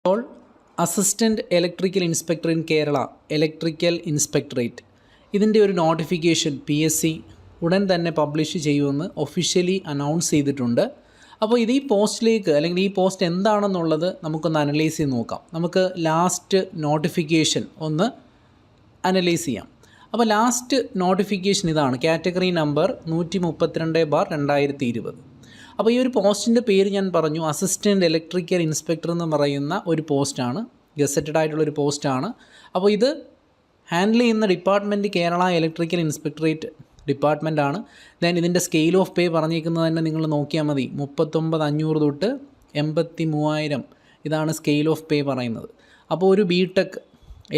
അപ്പോൾ assistant electrical inspector in Kerala electrical inspectorate ഇതിൻ്റെ ഒരു നോട്ടിഫിക്കേഷൻ PSC ഉടൻ തന്നെ പബ്ലിഷ് ചെയ്യുമെന്ന് ഒഫീഷ്യലി അനൗൺസ് ചെയ്തിട്ടുണ്ട്. അപ്പോൾ ഇത് ഈ പോസ്റ്റിലേക്ക് അല്ലെങ്കിൽ ഈ പോസ്റ്റ് എന്താണെന്നുള്ളത് നമുക്കൊന്ന് അനലൈസ് ചെയ്ത് നോക്കാം. നമുക്ക് ലാസ്റ്റ് നോട്ടിഫിക്കേഷൻ ഒന്ന് അനലൈസ് ചെയ്യാം. അപ്പോൾ ലാസ്റ്റ് നോട്ടിഫിക്കേഷൻ ഇതാണ്, കാറ്റഗറി നമ്പർ 132/2020. അപ്പോൾ ഈ ഒരു പോസ്റ്റിൻ്റെ പേര് ഞാൻ പറഞ്ഞു, അസിസ്റ്റൻറ്റ് ഇലക്ട്രിക്കൽ ഇൻസ്പെക്ടർ എന്ന് പറയുന്ന ഒരു പോസ്റ്റാണ്, ഗസറ്റഡ് ആയിട്ടുള്ളൊരു പോസ്റ്റാണ്. അപ്പോൾ ഇത് ഹാൻഡിൽ ചെയ്യുന്ന ഡിപ്പാർട്ട്മെൻറ്റ് കേരള ഇലക്ട്രിക്കൽ ഇൻസ്പെക്ടറേറ്റ് ഡിപ്പാർട്ട്മെൻറ്റാണ്. ദെൻ ഇതിൻ്റെ സ്കെയിൽ ഓഫ് പേ പറഞ്ഞിരിക്കുന്നത് തന്നെ നിങ്ങൾ നോക്കിയാൽ മതി, 39,500 തൊട്ട് 83,000 ഇതാണ് സ്കെയിൽ ഓഫ് പേ പറയുന്നത്. അപ്പോൾ ഒരു BTech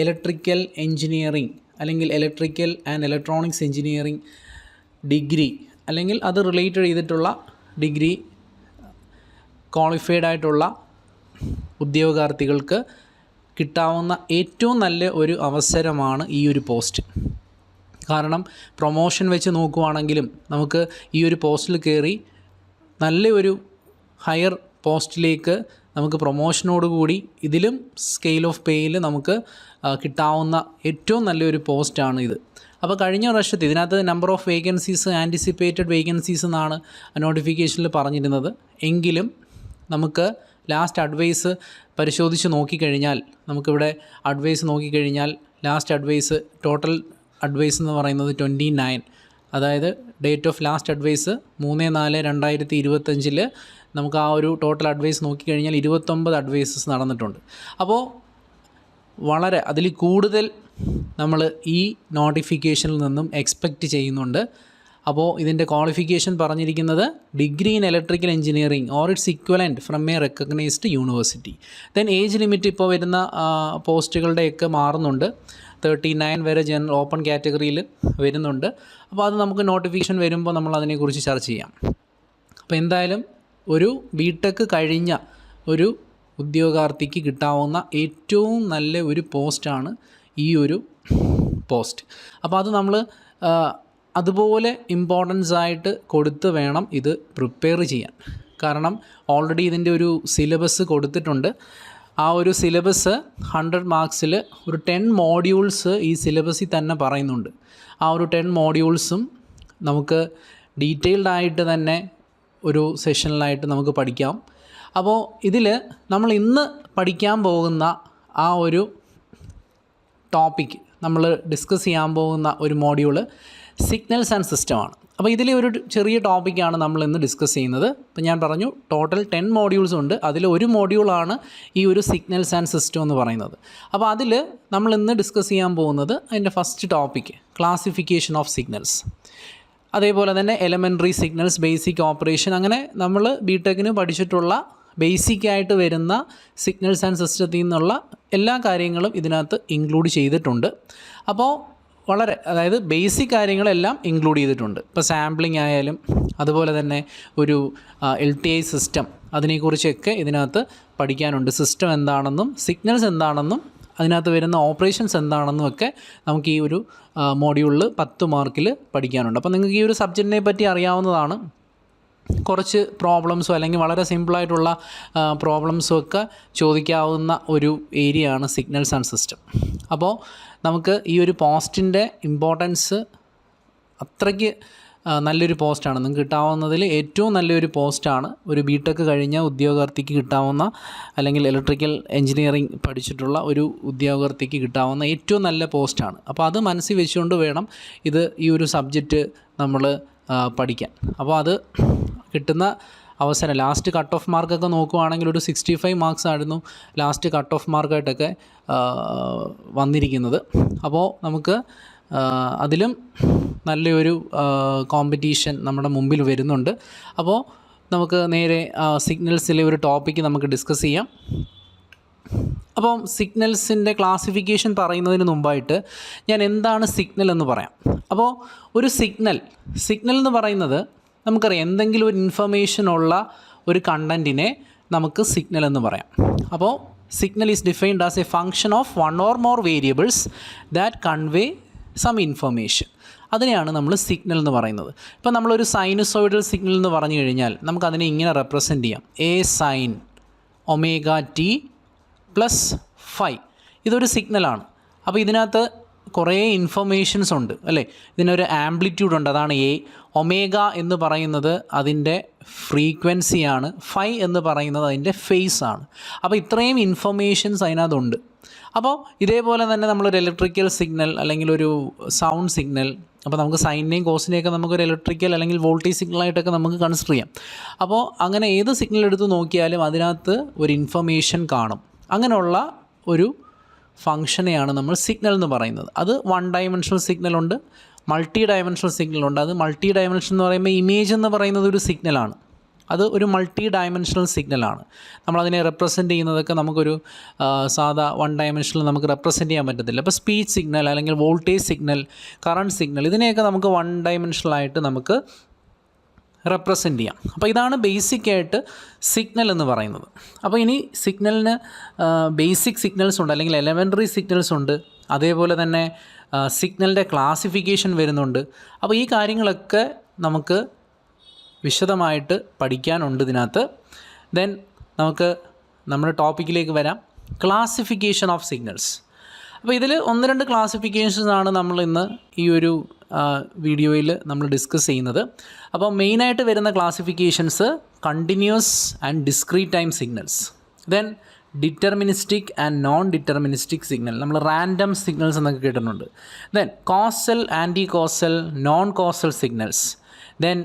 ഇലക്ട്രിക്കൽ എൻജിനീയറിംഗ് അല്ലെങ്കിൽ electrical and electronics engineering degree അല്ലെങ്കിൽ അത് റിലേറ്റഡ് ചെയ്തിട്ടുള്ള ഡിഗ്രി ക്വാളിഫൈഡ് ആയിട്ടുള്ള ഉദ്യോഗാർത്ഥികൾക്ക് കിട്ടാവുന്ന ഏറ്റവും നല്ല ഒരു അവസരമാണ് ഈ ഒരു പോസ്റ്റ്. കാരണം പ്രൊമോഷൻ വെച്ച് നോക്കുവാണെങ്കിലും നമുക്ക് ഈ ഒരു പോസ്റ്റിൽ കയറി നല്ല ഒരു ഹയർ പോസ്റ്റിലേക്ക് നമുക്ക് പ്രൊമോഷനോടുകൂടി ഇതിലും സ്കെയിൽ ഓഫ് പേയിൽ നമുക്ക് കിട്ടാവുന്ന ഏറ്റവും നല്ലൊരു പോസ്റ്റാണ് ഇത്. അപ്പോൾ കഴിഞ്ഞ വർഷത്തെ ഇതിനകത്ത് number of vacancies anticipated vacancies എന്നാണ് നോട്ടിഫിക്കേഷനിൽ പറഞ്ഞിരുന്നത്. എങ്കിലും നമുക്ക് ലാസ്റ്റ് അഡ്വൈസ് പരിശോധിച്ച് നോക്കിക്കഴിഞ്ഞാൽ, നമുക്കിവിടെ അഡ്വൈസ് നോക്കിക്കഴിഞ്ഞാൽ ലാസ്റ്റ് അഡ്വൈസ് ടോട്ടൽ അഡ്വൈസ് എന്ന് പറയുന്നത് 29, അതായത് ഡേറ്റ് ഓഫ് ലാസ്റ്റ് അഡ്വൈസ് 3/4/2025 നമുക്ക് ആ ഒരു ടോട്ടൽ അഡ്വൈസ് നോക്കിക്കഴിഞ്ഞാൽ 29 അഡ്വൈസസ് നടന്നിട്ടുണ്ട്. അപ്പോൾ വളരെ അതിൽ കൂടുതൽ നമ്മൾ ഈ നോട്ടിഫിക്കേഷനിൽ നിന്നും എക്സ്പെക്റ്റ് ചെയ്യുന്നുണ്ട്. അപ്പോൾ ഇതിൻ്റെ ക്വാളിഫിക്കേഷൻ പറഞ്ഞിരിക്കുന്നത് degree in electrical engineering or it's equivalent from A recognised university. Then age limit ഇപ്പോൾ വരുന്ന പോസ്റ്റുകളുടെയൊക്കെ മാറുന്നുണ്ട്, 39 വരെ ജനറൽ ഓപ്പൺ കാറ്റഗറിയിൽ വരുന്നുണ്ട്. അപ്പോൾ അത് നമുക്ക് നോട്ടിഫിക്കേഷൻ വരുമ്പോൾ നമ്മൾ അതിനെക്കുറിച്ച് ചർച്ച ചെയ്യാം. അപ്പോൾ എന്തായാലും ഒരു BTech കഴിഞ്ഞ ഒരു ഉദ്യോഗാർത്ഥിക്ക് കിട്ടാവുന്ന ഏറ്റവും നല്ല ഒരു പോസ്റ്റാണ് ഈ ഒരു പോസ്റ്റ്. അപ്പോൾ അത് നമ്മൾ അതുപോലെ ഇമ്പോർട്ടൻസ് ആയിട്ട് കൊടുത്ത് വേണം ഇത് പ്രിപ്പയർ ചെയ്യാൻ. കാരണം ഓൾറെഡി ഇതിൻ്റെ ഒരു സിലബസ് കൊടുത്തിട്ടുണ്ട്. ആ ഒരു സിലബസ് 100 മാർക്സിൽ ഒരു 10 മോഡ്യൂൾസ് ഈ സിലബസിൽ തന്നെ പറയുന്നുണ്ട്. ആ ഒരു 10 മോഡ്യൂൾസും നമുക്ക് ഡീറ്റെയിൽഡ് ആയിട്ട് തന്നെ ഒരു സെഷനിലായിട്ട് നമുക്ക് പഠിക്കാം. അപ്പോൾ ഇതിൽ നമ്മൾ ഇന്ന് പഠിക്കാൻ പോകുന്ന ആ ഒരു ടോപ്പിക്, നമ്മൾ ഡിസ്കസ് ചെയ്യാൻ പോകുന്ന ഒരു മോഡ്യൂള് സിഗ്നൽസ് ആൻഡ് സിസ്റ്റമാണ്. അപ്പോൾ ഇതിലെ ഒരു ചെറിയ ടോപ്പിക്കാണ് നമ്മൾ ഇന്ന് ഡിസ്കസ് ചെയ്യുന്നത്. അപ്പോൾ ഞാൻ പറഞ്ഞു ടോട്ടൽ 10 മോഡ്യൂൾസ് ഉണ്ട്, അതിൽ ഒരു മോഡ്യൂളാണ് ഈ ഒരു സിഗ്നൽസ് ആൻഡ് സിസ്റ്റം എന്ന് പറയുന്നത്. അപ്പോൾ അതിൽ നമ്മൾ ഇന്ന് ഡിസ്കസ് ചെയ്യാൻ പോകുന്നത് അതിൻ്റെ first topic classification of signals, അതേപോലെ തന്നെ എലമെൻ്ററി സിഗ്നൽസ്, ബേസിക് ഓപ്പറേഷൻ, അങ്ങനെ നമ്മൾ BTechന് പഠിച്ചിട്ടുള്ള ബേസിക്കായിട്ട് വരുന്ന സിഗ്നൽസ് ആൻഡ് സിസ്റ്റത്തിൽ നിന്നുള്ള എല്ലാ കാര്യങ്ങളും ഇതിനകത്ത് ഇൻക്ലൂഡ് ചെയ്തിട്ടുണ്ട്. അപ്പോൾ വളരെ, അതായത് ബേസിക് കാര്യങ്ങളെല്ലാം ഇൻക്ലൂഡ് ചെയ്തിട്ടുണ്ട്. ഇപ്പോൾ സാമ്പിളിംഗ് ആയാലും അതുപോലെ തന്നെ ഒരു LTI സിസ്റ്റം, അതിനെക്കുറിച്ചൊക്കെ ഇതിനകത്ത് പഠിക്കാനുണ്ട്. സിസ്റ്റം എന്താണെന്നും സിഗ്നൽസ് എന്താണെന്നും അതിനകത്ത് വരുന്ന ഓപ്പറേഷൻസ് എന്താണെന്നും ഒക്കെ നമുക്ക് ഈ ഒരു മോഡ്യൂളിൽ 10 മാർക്കിൽ പഠിക്കാനുണ്ട്. അപ്പോൾ നിങ്ങൾക്ക് ഈ ഒരു സബ്ജക്റ്റിനെ പറ്റി അറിയാവുന്നതാണ്. കുറച്ച് പ്രോബ്ലംസോ അല്ലെങ്കിൽ വളരെ സിമ്പിളായിട്ടുള്ള പ്രോബ്ലംസും ഒക്കെ ചോദിക്കാവുന്ന ഒരു ഏരിയയാണ് സിഗ്നൽസ് ആൻഡ് സിസ്റ്റം. അപ്പോൾ നമുക്ക് ഈ ഒരു പോസ്റ്റിൻ്റെ ഇമ്പോർട്ടൻസ് അത്രയ്ക്ക് നല്ലൊരു പോസ്റ്റാണ്, നിങ്ങൾക്ക് കിട്ടാവുന്നതിൽ ഏറ്റവും നല്ലൊരു പോസ്റ്റാണ്. ഒരു BTech കഴിഞ്ഞ ഉദ്യോഗാർത്ഥിക്ക് കിട്ടാവുന്ന അല്ലെങ്കിൽ ഇലക്ട്രിക്കൽ എൻജിനീയറിംഗ് പഠിച്ചിട്ടുള്ള ഒരു ഉദ്യോഗാർത്ഥിക്ക് കിട്ടാവുന്ന ഏറ്റവും നല്ല പോസ്റ്റാണ്. അപ്പോൾ അത് മനസ്സിൽ വെച്ചുകൊണ്ട് വേണം ഈ ഒരു സബ്ജക്റ്റ് നമ്മൾ പഠിക്കാൻ. അപ്പോൾ അത് കിട്ടുന്ന അവസരം ലാസ്റ്റ് കട്ട് ഓഫ് മാർക്കൊക്കെ നോക്കുവാണെങ്കിൽ ഒരു 65 മാർക്സ് ആയിരുന്നു ലാസ്റ്റ് കട്ട് ഓഫ് മാർക്കായിട്ടൊക്കെ വന്നിരിക്കുന്നത്. അപ്പോൾ നമുക്ക് അതിലും നല്ലൊരു കോമ്പറ്റീഷൻ നമ്മുടെ മുമ്പിൽ വരുന്നുണ്ട്. അപ്പോൾ നമുക്ക് നേരെ സിഗ്നൽസിലെ ഒരു ടോപ്പിക്ക് നമുക്ക് ഡിസ്കസ് ചെയ്യാം. അപ്പം സിഗ്നൽസിൻ്റെ ക്ലാസിഫിക്കേഷൻ പറയുന്നതിന് മുമ്പായിട്ട് ഞാൻ എന്താണ് സിഗ്നൽ എന്ന് പറയാം. അപ്പോൾ ഒരു സിഗ്നൽ എന്ന് പറയുന്നത് നമുക്കറിയാം, എന്തെങ്കിലും ഒരു ഇൻഫർമേഷൻ ഉള്ള ഒരു കണ്ടൻറ്റിനെ നമുക്ക് സിഗ്നൽ എന്ന് പറയാം. അപ്പോൾ signal is defined as a function of 1 or more variables that convey some information. അതിനെയാണ് നമ്മൾ സിഗ്നൽ എന്ന് പറയുന്നത്. ഇപ്പോൾ നമ്മളൊരു സൈനുസോയിഡൽ സിഗ്നൽ എന്ന് പറഞ്ഞു കഴിഞ്ഞാൽ നമുക്കതിനെ ഇങ്ങനെ റെപ്രസെൻറ്റ് ചെയ്യാം, A sin omega t plus 5 ഇതൊരു സിഗ്നലാണ്. അപ്പോൾ ഇതിനകത്ത് കുറേ ഇൻഫർമേഷൻസ് ഉണ്ട് അല്ലേ. ഇതിനൊരു ആംപ്ലിറ്റ്യൂഡ് ഉണ്ട്, അതാണ് എ. ഒമേഗ എന്ന് പറയുന്നത് അതിൻ്റെ ഫ്രീക്വൻസിയാണ്, ഫൈ എന്ന് പറയുന്നത് അതിൻ്റെ ഫേസ് ആണ്. അപ്പോൾ ഇത്രയും ഇൻഫർമേഷൻസ് അതിനകത്തുണ്ട്. അപ്പോൾ ഇതേപോലെ തന്നെ നമ്മളൊരു ഇലക്ട്രിക്കൽ സിഗ്നൽ അല്ലെങ്കിൽ ഒരു സൗണ്ട് സിഗ്നൽ, അപ്പോൾ നമുക്ക് സൈനിനെയും കോസിനെയൊക്കെ നമുക്കൊരു ഇലക്ട്രിക്കൽ അല്ലെങ്കിൽ വോൾട്ടേജ് സിഗ്നലായിട്ടൊക്കെ നമുക്ക് കൺസിഡർ ചെയ്യാം. അപ്പോൾ അങ്ങനെ ഏത് സിഗ്നൽ എടുത്ത് നോക്കിയാലും അതിനകത്ത് ഒരു ഇൻഫർമേഷൻ കാണും. അങ്ങനെയുള്ള ഒരു ഫംഗ്ഷനെയാണ് നമ്മൾ സിഗ്നൽ എന്ന് പറയുന്നത്. അത് 1 ഡയമെൻഷണൽ സിഗ്നലുണ്ട്, മൾട്ടി ഡയമെൻഷണൽ സിഗ്നലുണ്ട്. അത് മൾട്ടി ഡയമെൻഷൻ എന്ന് പറയുമ്പോൾ ഇമേജ് എന്ന് പറയുന്നത് ഒരു സിഗ്നലാണ്. അത് ഒരു മൾട്ടി ഡയമെൻഷണൽ സിഗ്നലാണ്. നമ്മളതിനെ റെപ്രസെൻറ്റ് ചെയ്യുന്നതൊക്കെ നമുക്കൊരു സാധാ 1 ഡയമെൻഷനിൽ നമുക്ക് റെപ്രസെൻറ്റ് ചെയ്യാൻ പറ്റത്തില്ല. അപ്പോൾ സ്പീച്ച് സിഗ്നൽ അല്ലെങ്കിൽ വോൾട്ടേജ് സിഗ്നൽ, കറണ്ട് സിഗ്നൽ, ഇതിനെയൊക്കെ നമുക്ക് 1 ഡയമെൻഷനലായിട്ട് നമുക്ക് റെപ്രസെൻറ്റ് ചെയ്യാം. അപ്പോൾ ഇതാണ് ബേസിക്കായിട്ട് സിഗ്നൽ എന്ന് പറയുന്നത്. അപ്പോൾ ഇനി സിഗ്നലിന് ബേസിക് സിഗ്നൽസ് ഉണ്ട് അല്ലെങ്കിൽ എലമെൻ്ററി സിഗ്നൽസ് ഉണ്ട്. അതേപോലെ തന്നെ സിഗ്നലിൻ്റെ ക്ലാസിഫിക്കേഷൻ വരുന്നുണ്ട്. അപ്പോൾ ഈ കാര്യങ്ങളൊക്കെ നമുക്ക് വിശദമായിട്ട് പഠിക്കാനുണ്ട് ഇതിനകത്ത്. ദെൻ നമുക്ക് നമ്മുടെ ടോപ്പിക്കിലേക്ക് വരാം, ക്ലാസിഫിക്കേഷൻ ഓഫ് സിഗ്നൽസ്. അപ്പോൾ ഇതിൽ 1-2 ക്ലാസിഫിക്കേഷൻസാണ് നമ്മൾ ഇന്ന് ഈ ഒരു വീഡിയോയിൽ നമ്മൾ ഡിസ്കസ് ചെയ്യുന്നത്. അപ്പോൾ മെയിനായിട്ട് വരുന്ന classifications continuous and discrete time signals, then deterministic and non deterministic signal, നമ്മൾ റാൻഡം സിഗ്നൽസ് എന്നൊക്കെ കേട്ടിട്ടുണ്ട്. Then causal, anti causal, non causal signals, then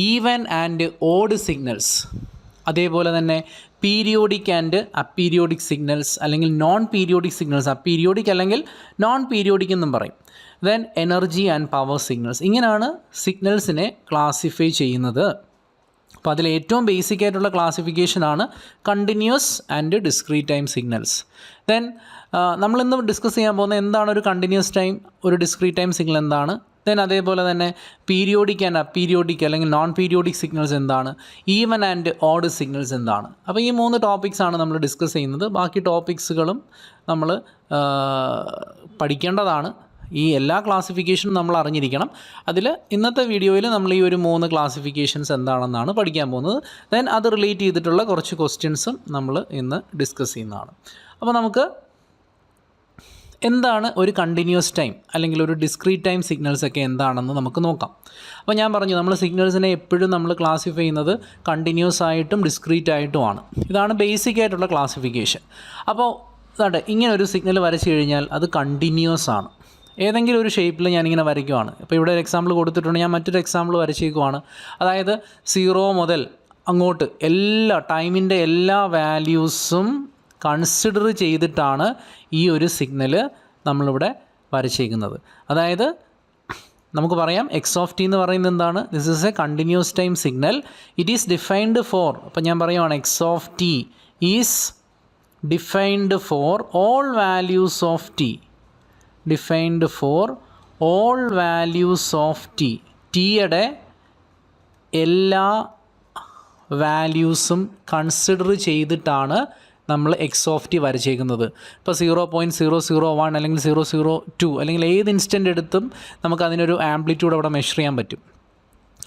even and odd signals, അതേപോലെ തന്നെ പീരിയോഡിക് ആൻഡ് അപ്പീരിയോഡിക് സിഗ്നൽസ് അല്ലെങ്കിൽ നോൺ പീരിയോഡിക് സിഗ്നൽസ്, അപ്പീരിയോഡിക് അല്ലെങ്കിൽ non periodic എന്നും പറയും. Then energy and power signals. ഇങ്ങനെയാണ് സിഗ്നൽസിനെ ക്ലാസിഫൈ ചെയ്യുന്നത്. അപ്പോൾ അതിൽ ഏറ്റവും ബേസിക് ആയിട്ടുള്ള ക്ലാസിഫിക്കേഷനാണ് continuous and discrete time signals. Then നമ്മളിന്ന് ഡിസ്കസ് ചെയ്യാൻ പോകുന്നത് എന്താണ് ഒരു കണ്ടിന്യൂസ് ടൈം, ഒരു ഡിസ്ക്രീറ്റ് ടൈം സിഗ്നൽ എന്താണ്, ദെൻ അതേപോലെ തന്നെ പീരിയോഡിക് ആൻഡ് അപ്പീരിയോഡിക് അല്ലെങ്കിൽ നോൺ പീരിയോഡിക് സിഗ്നൽസ് എന്താണ്, ഈവൻ ആൻഡ് ഓഡ് സിഗ്നൽസ് എന്താണ്. അപ്പോൾ ഈ 3 ടോപ്പിക്സാണ് നമ്മൾ ഡിസ്കസ് ചെയ്യുന്നത്. ബാക്കി ടോപ്പിക്സുകളും നമ്മൾ പഠിക്കേണ്ടതാണ്. ഈ എല്ലാ ക്ലാസിഫിക്കേഷനും നമ്മൾ അറിഞ്ഞിരിക്കണം. അതിൽ ഇന്നത്തെ വീഡിയോയിൽ നമ്മൾ ഈ ഒരു 3 ക്ലാസിഫിക്കേഷൻസ് എന്താണെന്നാണ് പഠിക്കാൻ പോകുന്നത്. ദെൻ അത് റിലേറ്റ് ചെയ്തിട്ടുള്ള കുറച്ച് ക്വസ്റ്റ്യൻസും നമ്മൾ ഇന്ന് ഡിസ്കസ് ചെയ്യുന്നതാണ്. അപ്പോൾ നമുക്ക് എന്താണ് ഒരു കണ്ടിന്യൂസ് ടൈം അല്ലെങ്കിൽ ഒരു ഡിസ്ക്രീറ്റ് ടൈം സിഗ്നൽസ് ഒക്കെ എന്താണെന്ന് നമുക്ക് നോക്കാം. അപ്പോൾ ഞാൻ പറഞ്ഞു, നമ്മൾ സിഗ്നൽസിനെ എപ്പോഴും നമ്മൾ ക്ലാസിഫൈ ചെയ്യുന്നത് കണ്ടിന്യൂസ് ആയിട്ടും ഡിസ്ക്രീറ്റ് ആയിട്ടുമാണ്. ഇതാണ് ബേസിക് ആയിട്ടുള്ള ക്ലാസിഫിക്കേഷൻ. അപ്പോൾ അതെ, ഇങ്ങനെ ഒരു സിഗ്നൽ വരച്ച് കഴിഞ്ഞാൽ അത് കണ്ടിന്യൂസ് ആണ്. ഏതെങ്കിലും ഒരു ഷേപ്പിൽ ഞാനിങ്ങനെ വരയ്ക്കുവാണ്. ഇപ്പോൾ ഇവിടെ ഒരു എക്സാമ്പിൾ കൊടുത്തിട്ടുണ്ട്, ഞാൻ മറ്റൊരു എക്സാമ്പിൾ വരച്ചേക്കുവാണ്. അതായത് 0 മുതൽ അങ്ങോട്ട് എല്ലാ ടൈമിൻ്റെ എല്ലാ വാല്യൂസും കൺസിഡർ ചെയ്തിട്ടാണ് ഈ ഒരു സിഗ്നൽ നമ്മളിവിടെ വരച്ചേക്കുന്നത്. അതായത് നമുക്ക് പറയാം എക്സ് ഓഫ് ടി എന്ന് പറയുന്നത് എന്താണ്, this is a continuous time signal. It is defined for, അപ്പം ഞാൻ പറയുവാണ് X of T is defined for all values of T, defined for all values of T, ടിയുടെ എല്ലാ വാല്യൂസും കൺസിഡർ ചെയ്തിട്ടാണ് നമ്മൾ എക്സ് ഓഫ് ടി വരച്ചേക്കുന്നത്. ഇപ്പോൾ 0.001 അല്ലെങ്കിൽ 002 അല്ലെങ്കിൽ ഏത് ഇൻസ്റ്റൻ്റ് എടുത്തും നമുക്കതിനൊരു ആംപ്ലിറ്റ്യൂഡ് അവിടെ മെഷർ ചെയ്യാൻ പറ്റും.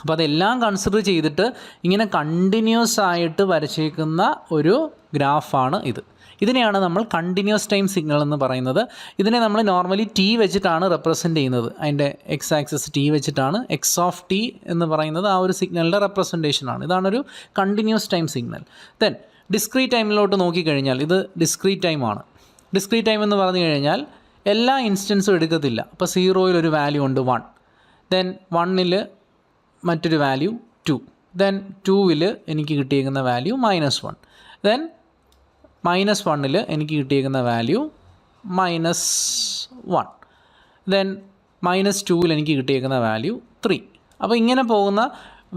അപ്പോൾ അതെല്ലാം കൺസിഡർ ചെയ്തിട്ട് ഇങ്ങനെ കണ്ടിന്യൂസ് ആയിട്ട് വരച്ചേക്കുന്ന ഒരു ഗ്രാഫാണ് ഇത്. ഇതിനെയാണ് നമ്മൾ കണ്ടിന്യൂസ് ടൈം സിഗ്നൽ എന്ന് പറയുന്നത്. ഇതിനെ നമ്മൾ നോർമലി ടി വെച്ചിട്ടാണ് റെപ്രസെൻറ്റ് ചെയ്യുന്നത്. അതിൻ്റെ എക്സ് ആക്സിസ് ടി വെച്ചിട്ടാണ് എക്സ് ഓഫ് ടി എന്ന് പറയുന്നത് ആ ഒരു സിഗ്നലിൻ്റെ റെപ്രസെൻറ്റേഷനാണ്. ഇതാണൊരു continuous time signal. Then discrete ടൈമിലോട്ട് നോക്കിക്കഴിഞ്ഞാൽ ഇത് ഡിസ്ക്രീറ്റ് ടൈമാണ്. ഡിസ്ക്രീറ്റ് ടൈം എന്ന് പറഞ്ഞു കഴിഞ്ഞാൽ എല്ലാ ഇൻസ്റ്റൻസും എടുക്കത്തില്ല. അപ്പോൾ 0-ൽ ഒരു വാല്യൂ ഉണ്ട് 1, ദെൻ 1-ൽ മറ്റൊരു വാല്യൂ 2, ദെൻ 2-ൽ എനിക്ക് കിട്ടിയേക്കുന്ന വാല്യൂ -1, ദെൻ -1-ൽ എനിക്ക് കിട്ടിയേക്കുന്ന വാല്യൂ -1, ദെൻ -2-ൽ എനിക്ക് കിട്ടിയേക്കുന്ന വാല്യൂ 3. അപ്പോൾ ഇങ്ങനെ പോകുന്ന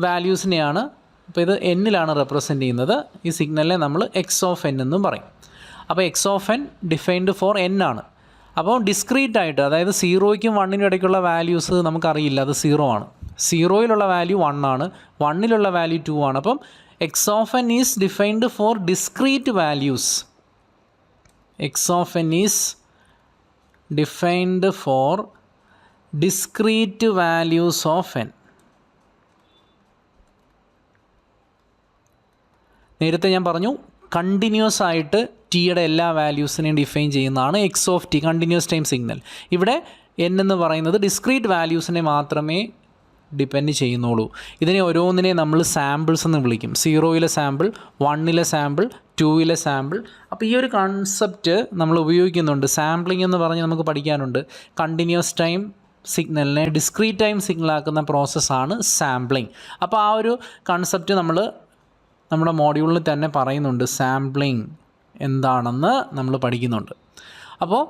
വാല്യൂസിനെയാണ്, അപ്പോൾ ഇത് എന്നിലാണ് റെപ്രസെൻറ്റ് ചെയ്യുന്നത്. ഈ സിഗ്നലിനെ നമ്മൾ എക്സ് ഓഫ് എൻ എന്നും പറയും. അപ്പോൾ X of N defined for N ആണ്. അപ്പോൾ ഡിസ്ക്രീറ്റ് ആയിട്ട്, അതായത് 0-ക്കും 1-നും ഇടയ്ക്കുള്ള വാല്യൂസ് നമുക്കറിയില്ല, അത് 0 ആണ്. 0-ലുള്ള വാല്യൂ 1 ആണ്, 1-ലുള്ള വാല്യൂ 2 ആണ്. അപ്പം X of N is defined four discrete values. X of N is defined four discrete values of N. നേരത്തെ ഞാൻ പറഞ്ഞു കണ്ടിന്യൂസ് ആയിട്ട് ടിയുടെ എല്ലാ വാല്യൂസിനെയും ഡിഫൈൻ ചെയ്യുന്നതാണ് X of T, continuous time signal. ഇവിടെ എൻ എന്ന് പറയുന്നത് ഡിസ്ക്രീറ്റ് വാല്യൂസിനെ മാത്രമേ ഡിപ്പെൻഡ് ചെയ്യുന്നുള്ളൂ. ഇതിനെ ഓരോന്നിനെ നമ്മൾ സാമ്പിൾസ് എന്ന് വിളിക്കും. 0-ലെ സാമ്പിൾ, 1-ലെ സാമ്പിൾ, 2-ലെ സാമ്പിൾ. അപ്പോൾ ഈ ഒരു കൺസെപ്റ്റ് നമ്മൾ ഉപയോഗിക്കുന്നുണ്ട്. സാമ്പിളിംഗ് എന്ന് പറഞ്ഞ് നമുക്ക് പഠിക്കാനുണ്ട്. കണ്ടിന്യൂസ് ടൈം സിഗ്നലിനെ ഡിസ്ക്രീറ്റ് ടൈം സിഗ്നലാക്കുന്ന പ്രോസസ്സാണ് സാമ്പിളിംഗ്. അപ്പോൾ ആ ഒരു കൺസെപ്റ്റ് നമ്മൾ നമ്മുടെ മോഡ്യൂളിൽ തന്നെ പറയുന്നുണ്ട്. സാമ്പിളിംഗ് എന്താണെന്ന് നമ്മൾ പഠിക്കുന്നുണ്ട്. അപ്പോൾ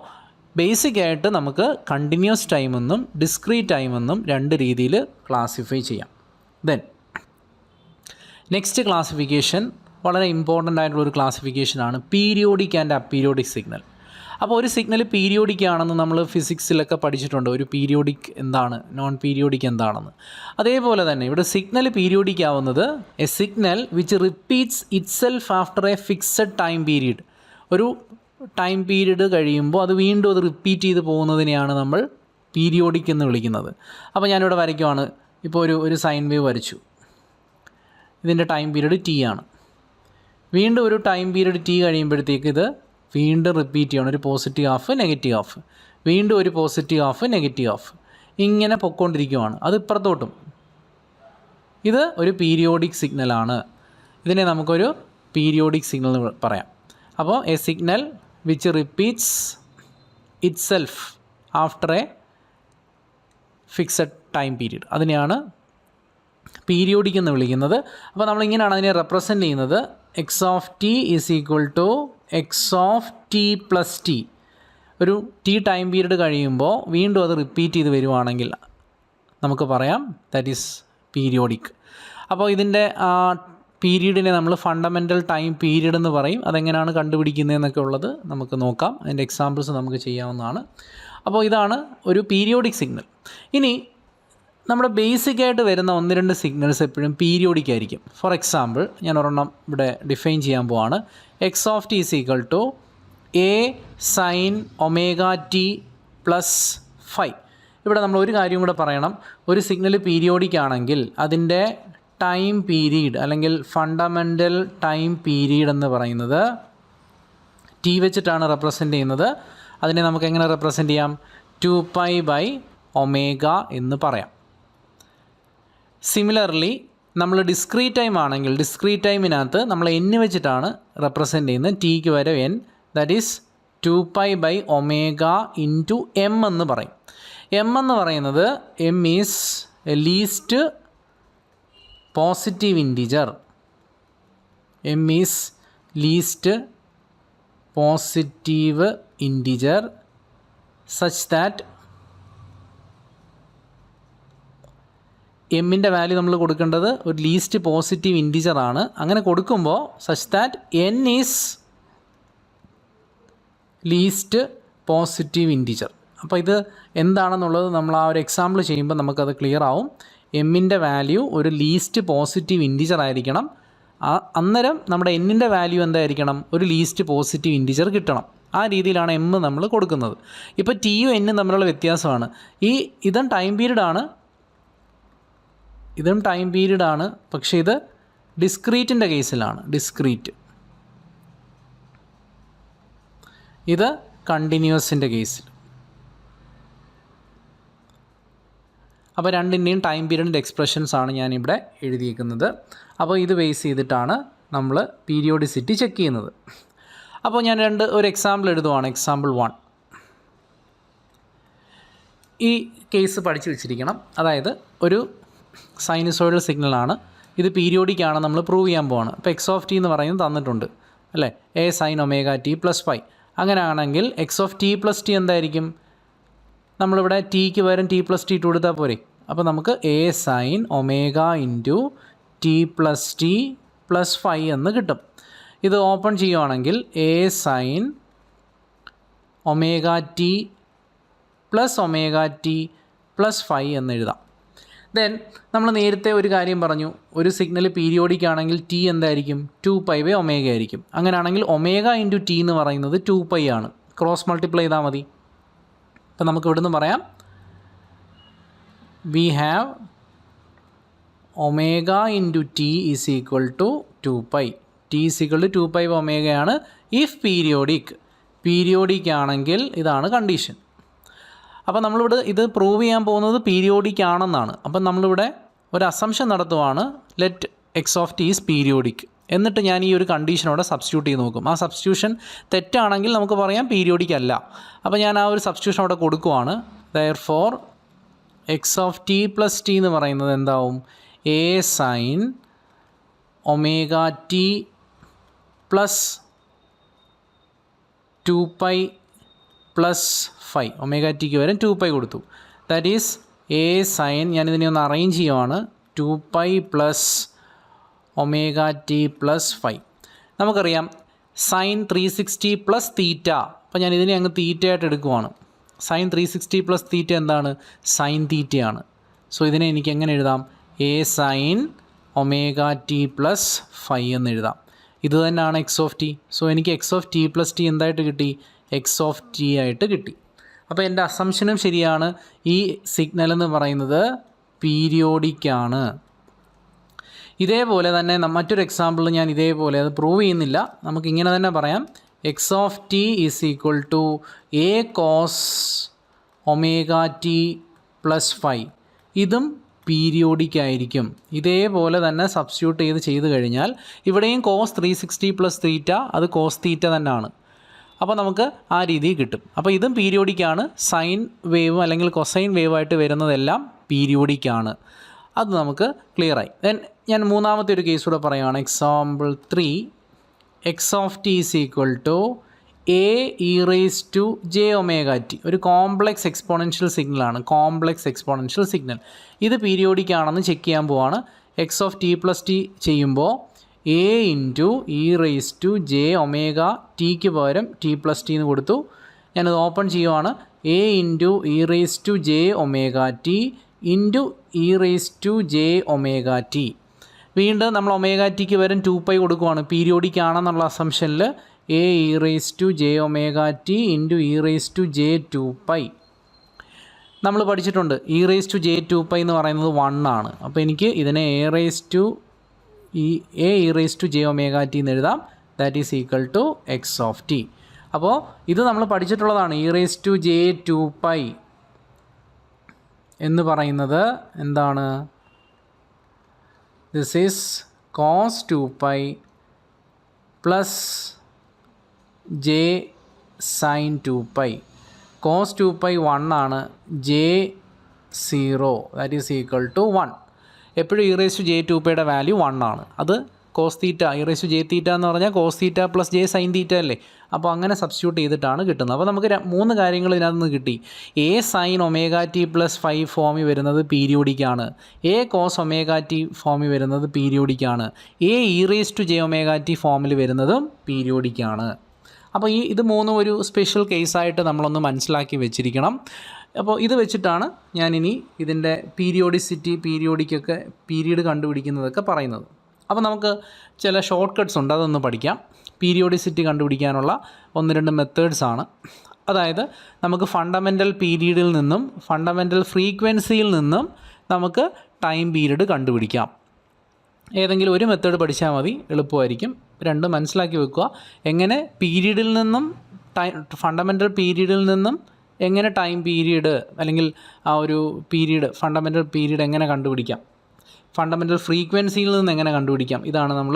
ബേസിക്കായിട്ട് നമുക്ക് കണ്ടിന്യൂസ് ടൈമെന്നും ഡിസ്ക്രീറ്റ് ടൈമെന്നും രണ്ട് രീതിയിൽ ക്ലാസിഫൈ ചെയ്യാം. ദെൻ നെക്സ്റ്റ് ക്ലാസിഫിക്കേഷൻ വളരെ ഇമ്പോർട്ടൻ്റ് ആയിട്ടുള്ളൊരു ക്ലാസിഫിക്കേഷനാണ് പീരിയോഡിക് ആൻഡ് അപ്പീരിയോഡിക് സിഗ്നൽ. അപ്പോൾ ഒരു സിഗ്നൽ പീരിയോഡിക് ആണെന്ന് നമ്മൾ ഫിസിക്സിലൊക്കെ പഠിച്ചിട്ടുണ്ട്. ഒരു പീരിയോഡിക് എന്താണ്, നോൺ പീരിയോഡിക് എന്താണെന്ന്. അതേപോലെ തന്നെ ഇവിടെ സിഗ്നൽ പീരിയോഡിക് ആവുന്നത് A signal which repeats itself after a fixed time period. ഒരു ടൈം പീരീഡ് കഴിയുമ്പോൾ അത് വീണ്ടും അത് റിപ്പീറ്റ് ചെയ്ത് പോകുന്നതിനെയാണ് നമ്മൾ പീരിയോഡിക് എന്ന് വിളിക്കുന്നത്. അപ്പോൾ ഞാനിവിടെ വരയ്ക്കുവാണ്. ഇപ്പോൾ ഒരു സൈൻ വേവ് വരച്ചു. ഇതിൻ്റെ ടൈം പീരീഡ് ടി ആണ്. വീണ്ടും ഒരു ടൈം പീരീഡ് ടി കഴിയുമ്പോഴത്തേക്ക് ഇത് വീണ്ടും റിപ്പീറ്റ് ചെയ്യണം. ഒരു പോസിറ്റീവ് ഹാഫ്, നെഗറ്റീവ് ഹാഫ്, വീണ്ടും ഒരു പോസിറ്റീവ് ഹാഫ്, നെഗറ്റീവ് ഹാഫ്, ഇങ്ങനെ പൊയ്ക്കൊണ്ടിരിക്കുവാണ്. അത് ഇപ്പുറത്തോട്ടും. ഇത് ഒരു പീരിയോഡിക് സിഗ്നലാണ്. ഇതിനെ നമുക്കൊരു പീരിയോഡിക് സിഗ്നൽ എന്ന് പറയാം. അപ്പോൾ a signal which repeats itself after a fixed time period, അതിനെയാണ് പീരിയോഡിക് എന്ന് വിളിക്കുന്നത്. അപ്പോൾ നമ്മളിങ്ങനെയാണ് അതിനെ റെപ്രസെൻ്റ് ചെയ്യുന്നത്. X of T is equal to X of T plus T. ഒരു ടി ടൈം പീരീഡ് കഴിയുമ്പോൾ വീണ്ടും അത് റിപ്പീറ്റ് ചെയ്ത് വരുവാണെങ്കിൽ നമുക്ക് പറയാം ദാറ്റ് ഈസ് പീരിയോഡിക്. അപ്പോൾ ഇതിൻ്റെ പീരീഡിനെ നമ്മൾ ഫണ്ടമെൻ്റൽ ടൈം പീരീഡ് എന്ന് പറയും. അതെങ്ങനെയാണ് കണ്ടുപിടിക്കുന്നതെന്നൊക്കെ ഉള്ളത് നമുക്ക് നോക്കാം. അതിൻ്റെ എക്സാമ്പിൾസ് നമുക്ക് ചെയ്യാവുന്നതാണ്. അപ്പോൾ ഇതാണ് ഒരു പീരിയോഡിക് സിഗ്നൽ. ഇനി നമ്മുടെ ബേസിക്കായിട്ട് വരുന്ന 1-2 സിഗ്നൽസ് എപ്പോഴും പീരിയോഡിക് ആയിരിക്കും. ഫോർ എക്സാമ്പിൾ ഞാൻ ഒരെണ്ണം ഇവിടെ ഡിഫൈൻ ചെയ്യാൻ പോവാണ്. X of T is equal to A sine omega T plus phi. ഇവിടെ നമ്മൾ ഒരു കാര്യം കൂടെ പറയണം. ഒരു സിഗ്നൽ പീരിയോഡിക് ആണെങ്കിൽ അതിൻ്റെ ടൈം പീരീഡ് അല്ലെങ്കിൽ ഫണ്ടമെൻ്റൽ ടൈം പീരീഡ് എന്ന് പറയുന്നത് ടി വെച്ചിട്ടാണ് റെപ്രസെൻ്റ് ചെയ്യുന്നത്. അതിനെ നമുക്ക് എങ്ങനെ റെപ്രസെൻ്റ് ചെയ്യാം? 2π/ഒമേഗ എന്ന് പറയാം. സിമിലർലി നമ്മൾ ഡിസ്ക്രീറ്റ് ടൈം ആണെങ്കിൽ ഡിസ്ക്രീറ്റ് ടൈമിനകത്ത് നമ്മൾ n വെച്ചിട്ടാണ് റെപ്രസെൻ്റ് ചെയ്യുന്നത്. ടിക്ക് വരെ n, ദാറ്റ് ഈസ് 2π/ഒമേഗ ഇൻറ്റു എം എന്ന് പറയും. എം എന്ന് പറയുന്നത് m is a least positive integer. M is least positive integer such that എമ്മിൻ്റെ വാല്യൂ നമ്മൾ കൊടുക്കേണ്ടത് ഒരു ലീസ്റ്റ് പോസിറ്റീവ് ഇൻറ്റിജറാണ്. അങ്ങനെ കൊടുക്കുമ്പോൾ such that n is least positive integer. അപ്പോൾ ഇത് എന്താണെന്നുള്ളത് നമ്മൾ ആ ഒരു എക്സാമ്പിൾ ചെയ്യുമ്പോൾ നമുക്കത് ക്ലിയർ ആവും. എമ്മിൻ്റെ വാല്യൂ ഒരു ലീസ്റ്റ് പോസിറ്റീവ് ഇൻറ്റിജർ ആയിരിക്കണം. അന്നേരം നമ്മുടെ എന്നിൻ്റെ വാല്യൂ എന്തായിരിക്കണം? ഒരു ലീസ്റ്റ് പോസിറ്റീവ് ഇൻറ്റിജർ കിട്ടണം. ആ രീതിയിലാണ് എം നമ്മൾ കൊടുക്കുന്നത്. ഇപ്പോൾ ടിയും എന്നും തമ്മിലുള്ള വ്യത്യാസമാണ്. ഇതും ടൈം പീരീഡാണ്, ഇതും ടൈം പീരീഡാണ്. പക്ഷേ ഇത് ഡിസ്ക്രീറ്റിൻ്റെ കേസിലാണ്. ഡിസ്ക്രീറ്റ്. ഇത് കണ്ടിന്യൂസിൻ്റെ കേസിൽ. അപ്പോൾ രണ്ടിൻ്റെയും ടൈം പീരീഡിൻ്റെ എക്സ്പ്രഷൻസ് ആണ് ഞാനിവിടെ എഴുതിയിരിക്കുന്നത്. അപ്പോൾ ഇത് ബേസ് ചെയ്തിട്ടാണ് നമ്മൾ പീരിയോഡിസിറ്റി ചെക്ക് ചെയ്യുന്നത്. അപ്പോൾ ഞാൻ ഒരു എക്സാമ്പിൾ എഴുതുവാണ്. എക്സാമ്പിൾ 1. ഈ കേസ് പഠിച്ചു വെച്ചിരിക്കണം. അതായത് ഒരു സൈനുസോയിഡൽ സിഗ്നലാണ്. ഇത് പീരിയോഡിക് ആണ് നമ്മൾ പ്രൂവ് ചെയ്യാൻ പോവാണ്. അപ്പോൾ എക്സ് ഓഫ് ടി എന്ന് പറയുന്നത് തന്നിട്ടുണ്ട് അല്ലേ? A sine omega T plus phi. അങ്ങനെയാണെങ്കിൽ x of T plus t എന്തായിരിക്കും? നമ്മളിവിടെ ടിക്ക് പകരം ടി പ്ലസ് ടി ഇട്ട് കൊടുത്താൽ പോരെ. അപ്പോൾ നമുക്ക് A sine omega into T plus phi എന്ന് കിട്ടും. ഇത് ഓപ്പൺ ചെയ്യുവാണെങ്കിൽ A sine omega T plus phi എന്ന് എഴുതാം. ദെൻ നമ്മൾ നേരത്തെ ഒരു കാര്യം പറഞ്ഞു. ഒരു സിഗ്നൽ പീരിയോഡിക് ആണെങ്കിൽ ടി എന്തായിരിക്കും? 2π/ഒമേഗ ആയിരിക്കും. അങ്ങനെയാണെങ്കിൽ ഒമേഗ ഇൻറ്റു ടി എന്ന് പറയുന്നത് 2π ആണ്. ക്രോസ് മൾട്ടിപ്ലൈ ചെയ്താൽ മതി. അപ്പോൾ നമുക്ക് ഇവിടുന്ന് പറയാം we have omega into t is equal to 2π. T equal to 2 pi ഒമേഗയാണ്. ഇഫ് പീരിയോഡിക് ആണെങ്കിൽ ഇതാണ് കണ്ടീഷൻ. അപ്പോൾ നമ്മളിവിടെ ഇത് പ്രൂവ് ചെയ്യാൻ പോകുന്നത് പീരിയോഡിക് ആണെന്നാണ്. അപ്പം നമ്മളിവിടെ ഒരു അസംഷൻ നടത്തുവാണ്, let x of T is periodic. എന്നിട്ട് ഞാൻ ഈ ഒരു കണ്ടീഷനോടെ സബ്സ്റ്റിറ്റ്യൂട്ട് ചെയ്ത് നോക്കും. ആ സബ്സ്റ്റിറ്റ്യൂഷൻ തെറ്റാണെങ്കിൽ നമുക്ക് പറയാം പീരിയോഡിക് അല്ല. അപ്പോൾ ഞാൻ ആ ഒരു സബ്സ്റ്റിറ്റ്യൂഷൻ അവിടെ കൊടുക്കുവാണ്. Therefore X of T plus t എന്ന് പറയുന്നത് എന്താവും? A sine omega T plus 2 pi plus 5. Omega tick വരെ 2 പൈ കൊടുത്തു. ദാറ്റ് ഈസ് എ സൈൻ, ഞാനിതിനെ ഒന്ന് അറേഞ്ച് ചെയ്യുവാണ്, 2 pi plus omega T plus 5. നമുക്കറിയാം സൈൻ 360 പ്ലസ് തീറ്റ. അപ്പോൾ ഞാൻ ഇതിനെ അങ്ങ് തീറ്റ ആയിട്ട് എടുക്കുവാണ്. സൈൻ 360 പ്ലസ് തീറ്റ എന്താണ്? സൈൻ തീറ്റയാണ്. സോ ഇതിനെ എനിക്ക് എങ്ങനെ എഴുതാം? A sine omega T plus 5 എന്ന് എഴുതാം. ഇത് തന്നെയാണ് എക്സ് ഓഫ് ടി. സോ എനിക്ക് X of T plus T എന്തായിട്ട് കിട്ടി? എക്സ് ഓഫ് ടി ആയിട്ട് കിട്ടി. അപ്പോൾ എൻ്റെ അസംഷനും ശരിയാണ്, ഈ സിഗ്നൽ എന്ന് പറയുന്നത് പീരിയോഡിക്കാണ്. ഇതേപോലെ തന്നെ മറ്റൊരു എക്സാമ്പിൾ ഞാൻ ഇതേപോലെ അത് പ്രൂവ് ചെയ്യുന്നില്ല, നമുക്കിങ്ങനെ തന്നെ പറയാം. X of T is equal to A cos omega T plus 5. ഇതും പീരിയോഡിക് ആയിരിക്കും. ഇതേപോലെ തന്നെ സബ്സ്റ്റിറ്റ്യൂട്ട് ചെയ്ത് കഴിഞ്ഞാൽ ഇവിടെയും കോസ് 360 പ്ലസ് തീറ്റ, അത് കോസ് തീറ്റ തന്നെയാണ്. അപ്പോൾ നമുക്ക് ആ രീതിയിൽ കിട്ടും. അപ്പോൾ ഇതും പീരിയോഡിക്കാണ്. സൈൻ വേവ് അല്ലെങ്കിൽ കൊസൈൻ വേവായിട്ട് വരുന്നതെല്ലാം പീരിയോഡിക്കാണ്. അത് നമുക്ക് ക്ലിയറായി. ദെൻ ഞാൻ മൂന്നാമത്തെ ഒരു കേസ് കൂടെ പറയുകയാണ്. Example 3, x of T is equal to a e raise to j omega t. ഒരു കോംപ്ലക്സ് എക്സ്പോണൻഷ്യൽ സിഗ്നലാണ്, കോംപ്ലക്സ് എക്സ്പോണൻഷ്യൽ സിഗ്നൽ. ഇത് പീരിയോഡിക് ആണെന്ന് ചെക്ക് ചെയ്യാൻ പോവാണ്. X of T plus t ചെയ്യുമ്പോൾ a into e raise to j omega ടിക്ക് പകരം t plus t എന്ന് കൊടുത്തു. ഞാനത് ഓപ്പൺ ചെയ്യുവാണ്. A into e raise to j omega t into e raise to j omega T. വീണ്ടും നമ്മൾ omega ടിക്ക് പകരം 2 പൈ കൊടുക്കുവാണ്. പീരിയോഡിക് ആണെന്നുള്ള അസംഷനിൽ a e raise to j omega t into e raise to j 2 pi. നമ്മൾ പഠിച്ചിട്ടുണ്ട് e raise to j 2 pi എന്ന് പറയുന്നത് 1 ആണ്. അപ്പോൾ എനിക്ക് ഇതിനെ a raise to j omega t എന്ന് എഴുതാം. That is equal to X of t. അപ്പോൾ ഇത് നമ്മൾ പഠിച്ചിട്ടുള്ളതാണ്. E raise to j 2 pi എന്ന് പറയുന്നത് എന്താണ്? This is cos 2 pi plus j sign 2 pi. Cos 2 pi 1 ആണ്, j 0, that is equal to 1. എപ്പോഴും ഇ റേസ് ടു ജെ 2 പൈയുടെ വാല്യൂ 1 ആണ്. അത് cos theta, e raise to j theta എന്ന് പറഞ്ഞാൽ cos theta plus j sine theta അല്ലേ. അപ്പോൾ അങ്ങനെ സബ്സ്റ്റിറ്റ്യൂട്ട് ചെയ്തിട്ടാണ് കിട്ടുന്നത്. അപ്പോൾ നമുക്ക് 3 കാര്യങ്ങൾ ഇതിനകത്ത് നിന്ന് കിട്ടി. A sine omega T plus 5 ഫോമിൽ വരുന്നത് പീരിയോഡിക്കാണ്. എ കോസ് ഒമേഗ ടി ഫോമിൽ വരുന്നത് പീരിയോഡിക്കാണ്. A e raise to j omega t ഫോമിൽ വരുന്നതും പീരിയോഡിക്കാണ്. അപ്പോൾ ഇത് മൂന്നും ഒരു സ്പെഷ്യൽ കേസായിട്ട് നമ്മളൊന്ന് മനസ്സിലാക്കി വെച്ചിരിക്കണം. അപ്പോൾ ഇത് വെച്ചിട്ടാണ് ഞാനിനി ഇതിൻ്റെ പീരിയോഡിക്കൊക്കെ പീരീഡ് കണ്ടുപിടിക്കുന്നതൊക്കെ പറയുന്നത്. അപ്പോൾ നമുക്ക് ചില ഷോർട്ട് കട്ട്സ് ഉണ്ട്, അതൊന്ന് പഠിക്കാം. പീരിയോഡിസിറ്റി കണ്ടുപിടിക്കാനുള്ള 1-2 മെത്തേഡ്സ് ആണ്. അതായത് നമുക്ക് ഫണ്ടമെൻ്റൽ പീരീഡിൽ നിന്നും ഫണ്ടമെൻ്റൽ ഫ്രീക്വൻസിയിൽ നിന്നും നമുക്ക് ടൈം പീരീഡ് കണ്ടുപിടിക്കാം. ഏതെങ്കിലും ഒരു മെത്തേഡ് പഠിച്ചാൽ മതി, എളുപ്പമായിരിക്കും. 2 മനസ്സിലാക്കി വെക്കുക. എങ്ങനെ പീരീഡിൽ നിന്നും ഫണ്ടമെൻ്റൽ പീരീഡിൽ നിന്നും എങ്ങനെ ടൈം പീരീഡ് അല്ലെങ്കിൽ ആ ഒരു പീരീഡ് ഫണ്ടമെൻ്റൽ പീരീഡ് എങ്ങനെ കണ്ടുപിടിക്കാം, ഫണ്ടമെൻ്റൽ ഫ്രീക്വൻസിയിൽ നിന്ന് എങ്ങനെ കണ്ടുപിടിക്കാം, ഇതാണ് നമ്മൾ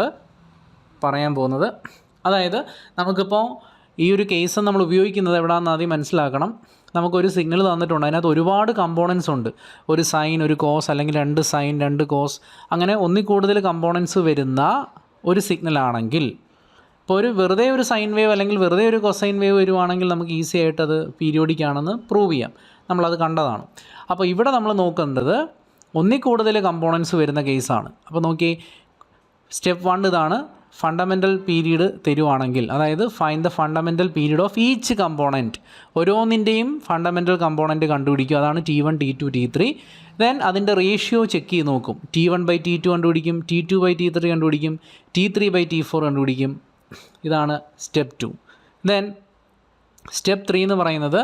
പറയാൻ പോകുന്നത്. അതായത് നമുക്കിപ്പോൾ ഈ ഒരു കേസ് നമ്മൾ ഉപയോഗിക്കുന്നത് എവിടെയാണെന്ന് ആദ്യം മനസ്സിലാക്കണം. നമുക്കൊരു സിഗ്നൽ തന്നിട്ടുണ്ട്, അതിനകത്ത് ഒരുപാട് കമ്പോണൻസ് ഉണ്ട്. ഒരു സൈൻ, ഒരു കോസ്, അല്ലെങ്കിൽ 2 സൈൻ 2 കോസ്, അങ്ങനെ ഒന്നിൽ കൂടുതൽ കമ്പോണൻസ് വരുന്ന ഒരു സിഗ്നലാണെങ്കിൽ, ഇപ്പോൾ വെറുതെ ഒരു സൈൻ വേവ് അല്ലെങ്കിൽ വെറുതെ ഒരു കൊസൈൻ വേവ് വരുവാണെങ്കിൽ നമുക്ക് ഈസി ആയിട്ട് അത് പീരിയോഡിക് ആണെന്ന് പ്രൂവ് ചെയ്യാം. നമ്മളത് കണ്ടതാണ്. അപ്പോൾ ഇവിടെ നമ്മൾ നോക്കേണ്ടത് ഒന്നിൽ കൂടുതൽ കമ്പോണൻസ് വരുന്ന കേസാണ്. അപ്പോൾ നോക്കി, സ്റ്റെപ്പ് 1 ഇതാണ്. ഫണ്ടമെൻ്റൽ പീരീഡ് തരുവാണെങ്കിൽ, അതായത് find the fundamental period of each component, ഓരോന്നിൻ്റെയും ഫണ്ടമെൻ്റൽ കമ്പോണൻറ്റ് കണ്ടുപിടിക്കും. അതാണ് T1 T2 T3. ദെൻ അതിൻ്റെ റേഷ്യോ ചെക്ക് ചെയ്ത് നോക്കും. T1/T2 കണ്ടുപിടിക്കും, T2/T3 കണ്ടുപിടിക്കും, T3/T4 കണ്ടുപിടിക്കും. ഇതാണ് സ്റ്റെപ്പ് 2. ദെൻ സ്റ്റെപ്പ് 3 എന്ന് പറയുന്നത്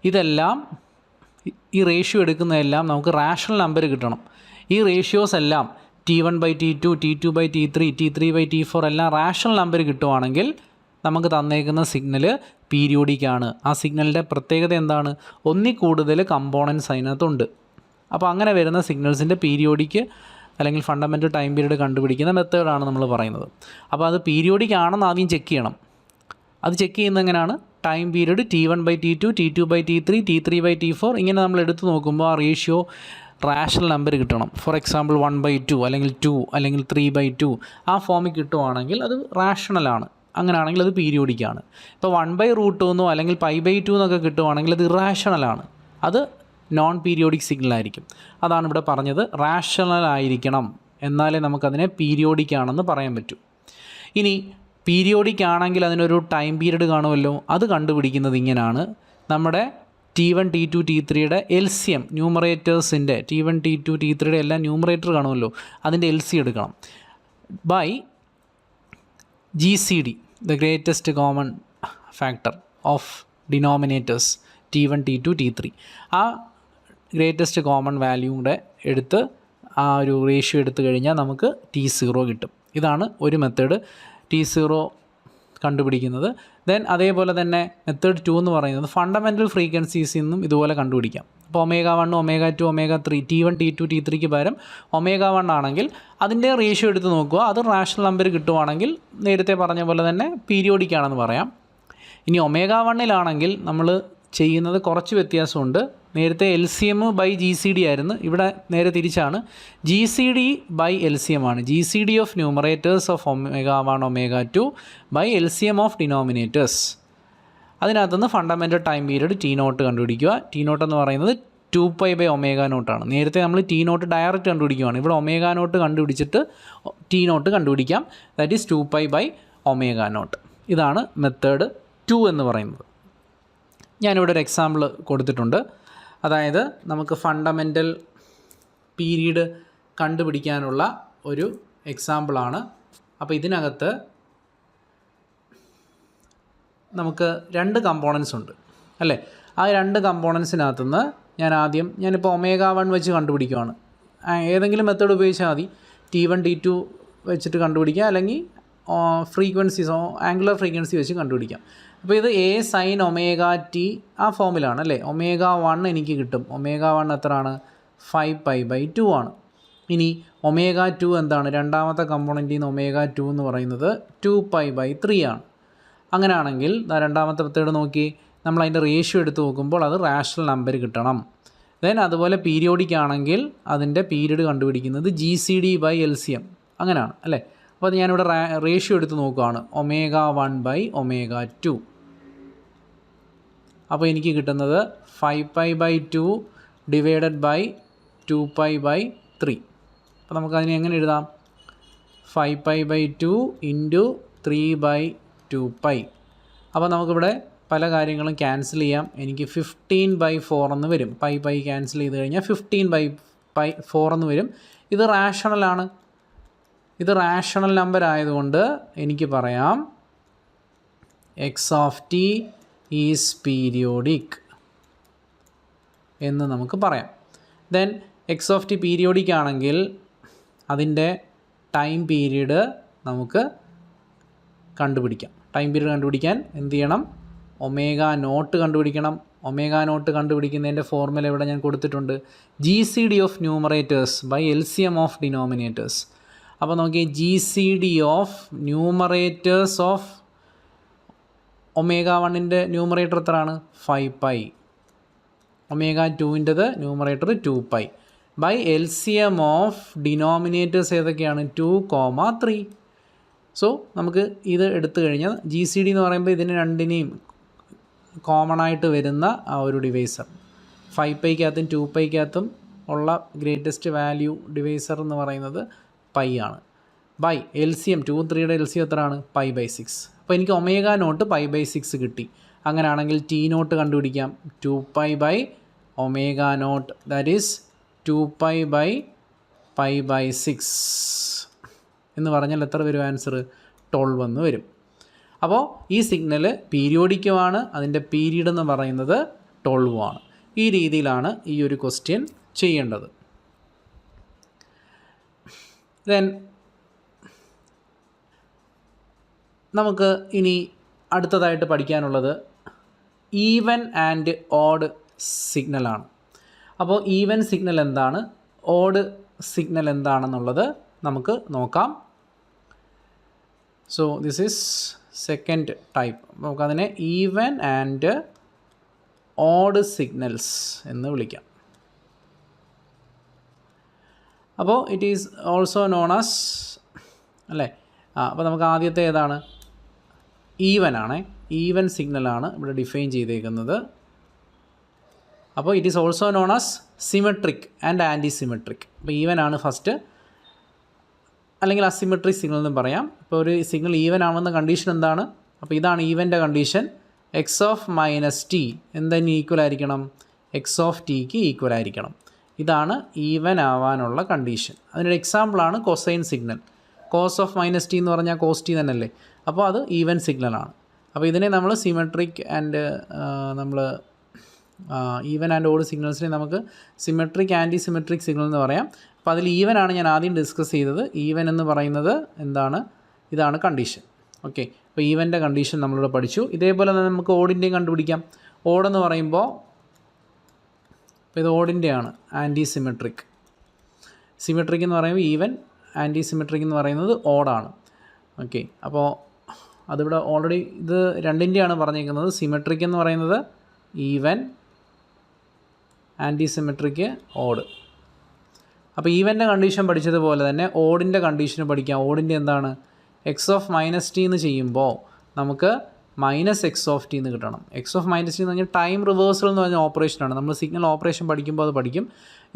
ഇതെല്ലാം, ഈ റേഷ്യോ എടുക്കുന്നതെല്ലാം നമുക്ക് റാഷണൽ നമ്പർ കിട്ടണം. ഈ റേഷ്യോസ് എല്ലാം T1/T2, T2/T3, T3/T4 എല്ലാം റാഷണൽ നമ്പർ കിട്ടുവാണെങ്കിൽ നമുക്ക് തന്നേക്കുന്ന സിഗ്നൽ പീരിയോഡിക് ആണ്. ആ സിഗ്നലിൻ്റെ പ്രത്യേകത എന്താണ്? ഒന്നിൽ കൂടുതൽ കമ്പോണൻസ് അതിനകത്തുണ്ട്. അപ്പോൾ അങ്ങനെ വരുന്ന സിഗ്നൽസിൻ്റെ പീരിയോഡിക് അല്ലെങ്കിൽ ഫണ്ടമെൻ്റൽ ടൈം പീരീഡ് കണ്ടുപിടിക്കുന്ന മെത്തേഡാണ് നമ്മൾ പറയുന്നത്. അപ്പോൾ അത് പീരിയോഡിക് ആണെന്ന് ആദ്യം ചെക്ക് ചെയ്യണം. അത് ചെക്ക് ചെയ്യുന്നത് എങ്ങനെയാണ്? Time period T1/T2, T2/T3, T3/T4 ഇങ്ങനെ നമ്മൾ എടുത്തു നോക്കുമ്പോൾ ആ റേഷ്യോ റാഷണൽ നമ്പർ കിട്ടണം. ഫോർ എക്സാമ്പിൾ 1/2 അല്ലെങ്കിൽ 2 അല്ലെങ്കിൽ 3/2 ആ ഫോമിൽ കിട്ടുവാണെങ്കിൽ അത് റാഷണലാണ്. അങ്ങനെയാണെങ്കിൽ അത് പീരിയോഡിക്കാണ്. ഇപ്പോൾ 1/√2 അല്ലെങ്കിൽ π/2 എന്നൊക്കെ കിട്ടുവാണെങ്കിൽ അത് ഇറാഷണലാണ്. അത് നോൺ പീരിയോഡിക് സിഗ്നൽ ആയിരിക്കും. അതാണ് ഇവിടെ പറഞ്ഞത്, റാഷണൽ ആയിരിക്കണം എന്നാലേ നമുക്കതിനെ പീരിയോഡിക് ആണെന്ന് പറയാൻ പറ്റൂ. ഇനി പീരിയോഡിക് ആണെങ്കിൽ അതിനൊരു ടൈം പീരീഡ് കാണുമല്ലോ. അത് കണ്ടുപിടിക്കുന്നത് ഇങ്ങനെയാണ്. നമ്മുടെ T1, T2, T3യുടെ LCM ന്യൂമറേറ്റേഴ്സിൻ്റെ T1, T2, T3യുടെ എല്ലാം ന്യൂമറേറ്റർ കാണുമല്ലോ, അതിൻ്റെ LC എടുക്കണം by GCD, the greatest common factor of denominators T1, T2, T3. ആ ഗ്രേറ്റസ്റ്റ് കോമൺ വാല്യൂടെ എടുത്ത് ആ ഒരു റേഷ്യോ എടുത്തു കഴിഞ്ഞാൽ നമുക്ക് T0 കിട്ടും. ഇതാണ് ഒരു മെത്തേഡ് T0 കണ്ടുപിടിക്കുന്നത്. ദെൻ അതേപോലെ തന്നെ മെത്തേഡ് 2 എന്ന് പറയുന്നത് ഫണ്ടമെൻ്റൽ ഫ്രീക്വൻസീസിൽ നിന്നും ഇതുപോലെ കണ്ടുപിടിക്കാം. അപ്പോൾ ω1, ω2, ω3 T1, T2, T3ക്ക് പകരം ω1 ആണെങ്കിൽ അതിൻ്റെ റേഷ്യോ എടുത്ത് നോക്കുക. അത് റാഷണൽ നമ്പർ കിട്ടുവാണെങ്കിൽ നേരത്തെ പറഞ്ഞ പോലെ തന്നെ പീരിയോഡിക് ആണെന്ന് പറയാം. ഇനി ω1 നമ്മൾ ചെയ്യുന്നത് കുറച്ച് വ്യത്യാസമുണ്ട്. നേരത്തെ LCM ബൈ GCD ആയിരുന്നു, ഇവിടെ നേരെ തിരിച്ചാണ്. GCD ബൈ LCM ആണ്. GCD of numerators of ω1, ω2 by LCM of denominators. അതിനകത്തുനിന്ന് ഫണ്ടമെൻ്റൽ ടൈം പീരീഡ് T0 കണ്ടുപിടിക്കുക. T0 എന്ന് പറയുന്നത് 2π/ω0 ആണ്. നേരത്തെ നമ്മൾ T0 ഡയറക്റ്റ് കണ്ടുപിടിക്കുകയാണ്. ഇവിടെ ω0 കണ്ടുപിടിച്ചിട്ട് T0 കണ്ടുപിടിക്കാം. That is 2π/ω0. ഇതാണ് മെത്തേഡ് 2 എന്ന് പറയുന്നത്. ഞാനിവിടെ ഒരു എക്സാമ്പിൾ കൊടുത്തിട്ടുണ്ട്. അതായത് നമുക്ക് ഫണ്ടമെൻ്റൽ പീരീഡ് കണ്ടുപിടിക്കാനുള്ള ഒരു എക്സാമ്പിളാണ്. അപ്പോൾ ഇതിനകത്ത് നമുക്ക് 2 കമ്പോണൻസ് ഉണ്ട് അല്ലേ? ആ 2 കമ്പോണൻസിനകത്തുനിന്ന് ഞാനിപ്പോൾ ω1 വെച്ച് കണ്ടുപിടിക്കുകയാണ്. ഏതെങ്കിലും മെത്തേഡ് ഉപയോഗിച്ചാൽ മതി. T1, T2 വെച്ചിട്ട് കണ്ടുപിടിക്കുക, അല്ലെങ്കിൽ ഫ്രീക്വൻസീസോ ആംഗുലർ ഫ്രീക്വൻസി വെച്ച് കണ്ടുപിടിക്കാം. അപ്പോൾ ഇത് A sin ωt ആ ഫോമിലാണ് അല്ലേ? ω1 എനിക്ക് കിട്ടും. ω1 എത്രയാണ്? 5π/2 ആണ്. ഇനി ω2 എന്താണ്? രണ്ടാമത്തെ കമ്പോണൻറ്റിൽ നിന്ന് ω2 എന്ന് പറയുന്നത് 2π/3 ആണ്. അങ്ങനെയാണെങ്കിൽ രണ്ടാമത്തെ മെത്തേഡ് നോക്കി, നമ്മൾ അതിൻ്റെ റേഷ്യോ എടുത്ത് നോക്കുമ്പോൾ അത് റാഷണൽ നമ്പർ കിട്ടണം. ദെൻ അതുപോലെ പീരിയോഡിക് ആണെങ്കിൽ അതിൻ്റെ പീരീഡ് കണ്ടുപിടിക്കുന്നത് GCD/LCM അങ്ങനെയാണ് അല്ലേ? അപ്പോൾ അത് ഞാനിവിടെ റേഷ്യോ എടുത്ത് നോക്കുകയാണ്, ω1/ω2. അപ്പോൾ എനിക്ക് കിട്ടുന്നത് 5π/2 ഡിവൈഡഡ് ബൈ 2π/3. അപ്പോൾ നമുക്കതിനെ എങ്ങനെ എഴുതാം? 5π/2 ഇൻറ്റു 3/2π. അപ്പോൾ നമുക്കിവിടെ പല കാര്യങ്ങളും ക്യാൻസൽ ചെയ്യാം. എനിക്ക് 15/4 എന്ന് വരും. പൈ ക്യാൻസൽ ചെയ്ത് കഴിഞ്ഞാൽ 15/4 എന്ന് വരും. ഇത് റാഷണലാണ്. ഇത് റാഷണൽ നമ്പർ ആയതുകൊണ്ട് എനിക്ക് പറയാം x(t) ഈസ് പീരിയോഡിക് എന്ന് നമുക്ക് പറയാം. ദെൻ x(t) പീരിയോഡിക് ആണെങ്കിൽ അതിൻ്റെ ടൈം പീരീഡ് നമുക്ക് കണ്ടുപിടിക്കാം. ടൈം പീരീഡ് കണ്ടുപിടിക്കാൻ എന്ത് ചെയ്യണം? ω0 കണ്ടുപിടിക്കണം. ω0 കണ്ടുപിടിക്കുന്നതിൻ്റെ ഫോർമുല ഇവിടെ ഞാൻ കൊടുത്തിട്ടുണ്ട്. GCD of numerators by LCM of denominators. അപ്പോൾ നോക്കി, GCD ഓഫ് ന്യൂമറേറ്റേഴ്സ് ഓഫ് ω1ൻ്റെ ന്യൂമറേറ്റർ എത്രയാണ്? 5π. ω2ൻ്റെത് numerator 2π by LCM of denominators ഏതൊക്കെയാണ്? 2, 3. സോ നമുക്ക് ഇത് എടുത്തു കഴിഞ്ഞാൽ GCD എന്ന് പറയുമ്പോൾ ഇതിന് രണ്ടിനെയും കോമൺ ആയിട്ട് വരുന്ന ആ ഒരു ഡിവൈസർ 5πക്കകത്തും 2πക്കകത്തും ഉള്ള ഗ്രേറ്റസ്റ്റ് വാല്യൂ ഡിവൈസർ എന്ന് പറയുന്നത് π ആണ്. ബൈ LCM 2, 3യുടെ LCM എത്രയാണ്? π/6. അപ്പോൾ എനിക്ക് ω0 π/6 കിട്ടി. അങ്ങനെയാണെങ്കിൽ T0 കണ്ടുപിടിക്കാം. 2π/ω0 ദാറ്റ് ഈസ് 2π/π/6 എന്ന് പറഞ്ഞാൽ എത്ര വരും ആൻസർ? 12 എന്ന് വരും. അപ്പോൾ ഈ സിഗ്നൽ പീരിയോഡിക്കുമാണ്, അതിൻ്റെ പീരീഡ് എന്ന് പറയുന്നത് 12 ആണ്. ഈ രീതിയിലാണ് ഈ ഒരു ക്വസ്റ്റ്യൻ ചെയ്യേണ്ടത്. ദെൻ നമുക്ക് ഇനി അടുത്തതായിട്ട് പഠിക്കാനുള്ളത് ഈവൻ ആൻഡ് ഓഡ് സിഗ്നലാണ്. അപ്പോൾ ഈവൻ സിഗ്നൽ എന്താണ്, ഓഡ് സിഗ്നൽ എന്താണെന്നുള്ളത് നമുക്ക് നോക്കാം. So this is second type. നമുക്കതിനെ ഈവൻ ആൻഡ് ഓഡ് സിഗ്നൽസ് എന്ന് വിളിക്കാം. അപ്പോൾ it is also known as അല്ലേ. അപ്പോൾ നമുക്ക് ആദ്യത്തെ ഏതാണ്, ഈവൻ ആണ്. ഈവൻ സിഗ്നലാണ് ഇവിടെ ഡിഫൈൻ ചെയ്തേക്കുന്നത്. അപ്പോൾ it is also known as symmetric and antisymmetric. അപ്പോൾ ഈവൻ ആണ് ഫസ്റ്റ്, അല്ലെങ്കിൽ അസിമെട്രിക് സിഗ്നൽ എന്നും പറയാം. ഇപ്പോൾ ഒരു സിഗ്നൽ ഈവൻ ആവുന്ന കണ്ടീഷൻ എന്താണ്, അപ്പോൾ ഇതാണ് ഈവൻ്റെ condition. X of minus t എന്തിന് ഈക്വൽ ആയിരിക്കണം, എക്സ് ഓഫ് ടിക്ക് ഈക്വൽ ആയിരിക്കണം. ഇതാണ് ഈവൻ ആവാനുള്ള കണ്ടീഷൻ. അതിനൊരു എക്സാമ്പിളാണ് cosine signal. Cos of minus T എന്ന് പറഞ്ഞാൽ കോസ് ടി തന്നെയല്ലേ. അപ്പോൾ അത് ഈവൻ സിഗ്നലാണ്. അപ്പോൾ ഇതിനെ നമ്മൾ സിമെട്രിക് ആൻഡ് നമ്മൾ ഈവൻ ആൻഡ് ഓഡ് സിഗ്നൽസിനെ നമുക്ക് സിമെട്രിക് ആൻറ്റി സിമെട്രിക് സിഗ്നൽ എന്ന് പറയാം. അപ്പോൾ അതിൽ ഈവനാണ് ഞാൻ ആദ്യം ഡിസ്കസ് ചെയ്തത്. ഈവൻ എന്ന് പറയുന്നത് എന്താണ്, ഇതാണ് കണ്ടീഷൻ. ഓക്കെ, അപ്പോൾ ഈവൻ്റെ കണ്ടീഷൻ നമ്മളിവിടെ പഠിച്ചു. ഇതേപോലെ തന്നെ നമുക്ക് ഓഡിൻ്റെയും കണ്ടുപിടിക്കാം. ഓടെന്ന് പറയുമ്പോൾ ഇപ്പോൾ ഇത് ഓഡിൻ്റെയാണ്, ആൻറ്റി സിമെട്രിക്. സിമെട്രിക് എന്ന് പറയുമ്പോൾ ഈവൻ, ആൻറ്റി സിമെട്രിക് എന്ന് പറയുന്നത് ഓഡാണ്. ഓക്കെ, അപ്പോൾ അതിവിടെ ഓൾറെഡി ഇത് രണ്ടിൻ്റെയാണ് പറഞ്ഞിരിക്കുന്നത്. സിമെട്രിക് എന്ന് പറയുന്നത് ഈവൻ, ആൻറ്റി സിമെട്രിക് ഓഡ്. അപ്പോൾ ഈവൻ്റെ കണ്ടീഷൻ പഠിച്ചതുപോലെ തന്നെ ഓഡിൻ്റെ കണ്ടീഷൻ പഠിക്കാം. ഓഡിൻ്റെ എന്താണ്, എക്സ് ഓഫ് മൈനസ് ടി എന്ന് ചെയ്യുമ്പോൾ നമുക്ക് മൈനസ് എക്സ് ഓഫ് ടി എന്ന് കിട്ടണം. എക്സ് ഓഫ് മൈനസ് ടി എന്ന് പറഞ്ഞാൽ ടൈം റിവേഴ്സൽ എന്ന് പറഞ്ഞ ഓപ്പറേഷനാണ്. നമ്മൾ സിഗ്നൽ ഓപ്പറേഷൻ പഠിക്കുമ്പോൾ അത് പഠിക്കും.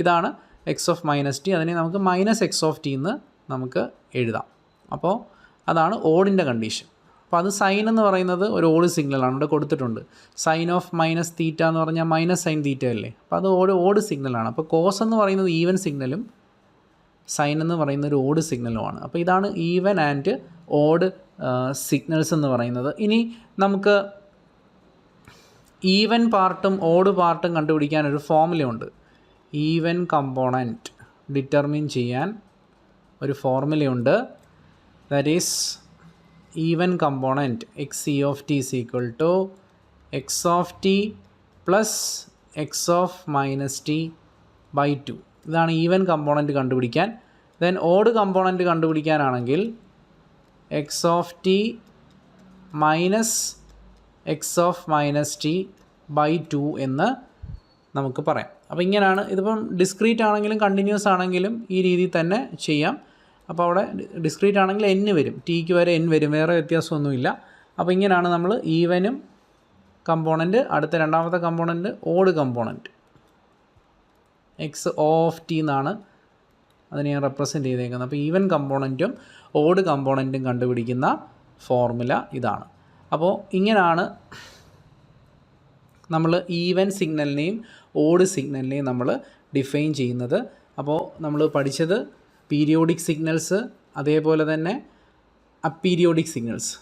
ഇതാണ് എക്സ് ഓഫ് മൈനസ് ടി. അതിനെ നമുക്ക് മൈനസ് എക്സ് ഓഫ് ടി എന്ന് നമുക്ക് എഴുതാം. അപ്പോൾ അതാണ് ഓഡിൻ്റെ കണ്ടീഷൻ. അപ്പോൾ അത് സൈൻ എന്ന് പറയുന്നത് ഒരു ഓഡ് സിഗ്നലാണ്, ഇവിടെ കൊടുത്തിട്ടുണ്ട്. സൈൻ ഓഫ് മൈനസ് തീറ്റ എന്ന് പറഞ്ഞാൽ മൈനസ് സൈൻ തീറ്റ അല്ലേ. അപ്പോൾ അത് ഓഡ് സിഗ്നലാണ്. അപ്പോൾ കോസ് എന്ന് പറയുന്നത് ഈവൻ സിഗ്നലും സൈൻ എന്ന് പറയുന്ന ഒരു ഓഡ് സിഗ്നലുമാണ്. അപ്പോൾ ഇതാണ് ഈവൻ ആൻഡ് ഓഡ് സിഗ്നൽസ് എന്ന് പറയുന്നത്. ഇനി നമുക്ക് ഈവൻ പാർട്ടും ഓഡ് പാർട്ടും കണ്ടുപിടിക്കാൻ ഒരു ഫോർമുലയുണ്ട്. ഈവൻ കമ്പോണൻറ്റ് ഡിറ്റർമിൻ ചെയ്യാൻ ഒരു ഫോർമുലയുണ്ട്. That is even component x e of T is equal to X of T plus x of minus T by 2. ഇതാണ് ഈവൻ കമ്പോണൻറ്റ് കണ്ടുപിടിക്കാൻ. ദെൻ ഓഡ് കമ്പോണൻറ്റ് കണ്ടുപിടിക്കാനാണെങ്കിൽ x of T minus X of minus T by 2 എന്ന് നമുക്ക് പറയാം. അപ്പോൾ ഇങ്ങനെയാണ്. ഇതിപ്പം discrete ആണെങ്കിലും കണ്ടിന്യൂസ് ആണെങ്കിലും ഈ രീതിയിൽ തന്നെ ചെയ്യാം. അപ്പോൾ അവിടെ ഡിസ്ക്രീറ്റ് ആണെങ്കിൽ n വരും, ടിക്ക് വരെ n വരും, വേറെ വ്യത്യാസമൊന്നുമില്ല. അപ്പോൾ ഇങ്ങനെയാണ് നമ്മൾ ഈവനും കമ്പോണൻറ്റ്. അടുത്ത രണ്ടാമത്തെ component odd component X of T എന്നാണ് അതിനെ ഞാൻ റെപ്രസെൻറ്റ് ചെയ്തേക്കുന്നത്. അപ്പോൾ ഈവൻ കമ്പോണൻറ്റും ഓഡ് കമ്പോണൻറ്റും കണ്ടുപിടിക്കുന്ന ഫോർമുല ഇതാണ്. അപ്പോൾ ഇങ്ങനെയാണ് നമ്മൾ ഈവൻ സിഗ്നലിനെയും ഓഡ് സിഗ്നലിനെയും നമ്മൾ ഡിഫൈൻ ചെയ്യുന്നത്. അപ്പോൾ നമ്മൾ പഠിച്ചത് പീരിയോഡിക് സിഗ്നൽസ്, അതേപോലെ തന്നെ aperiodic signals.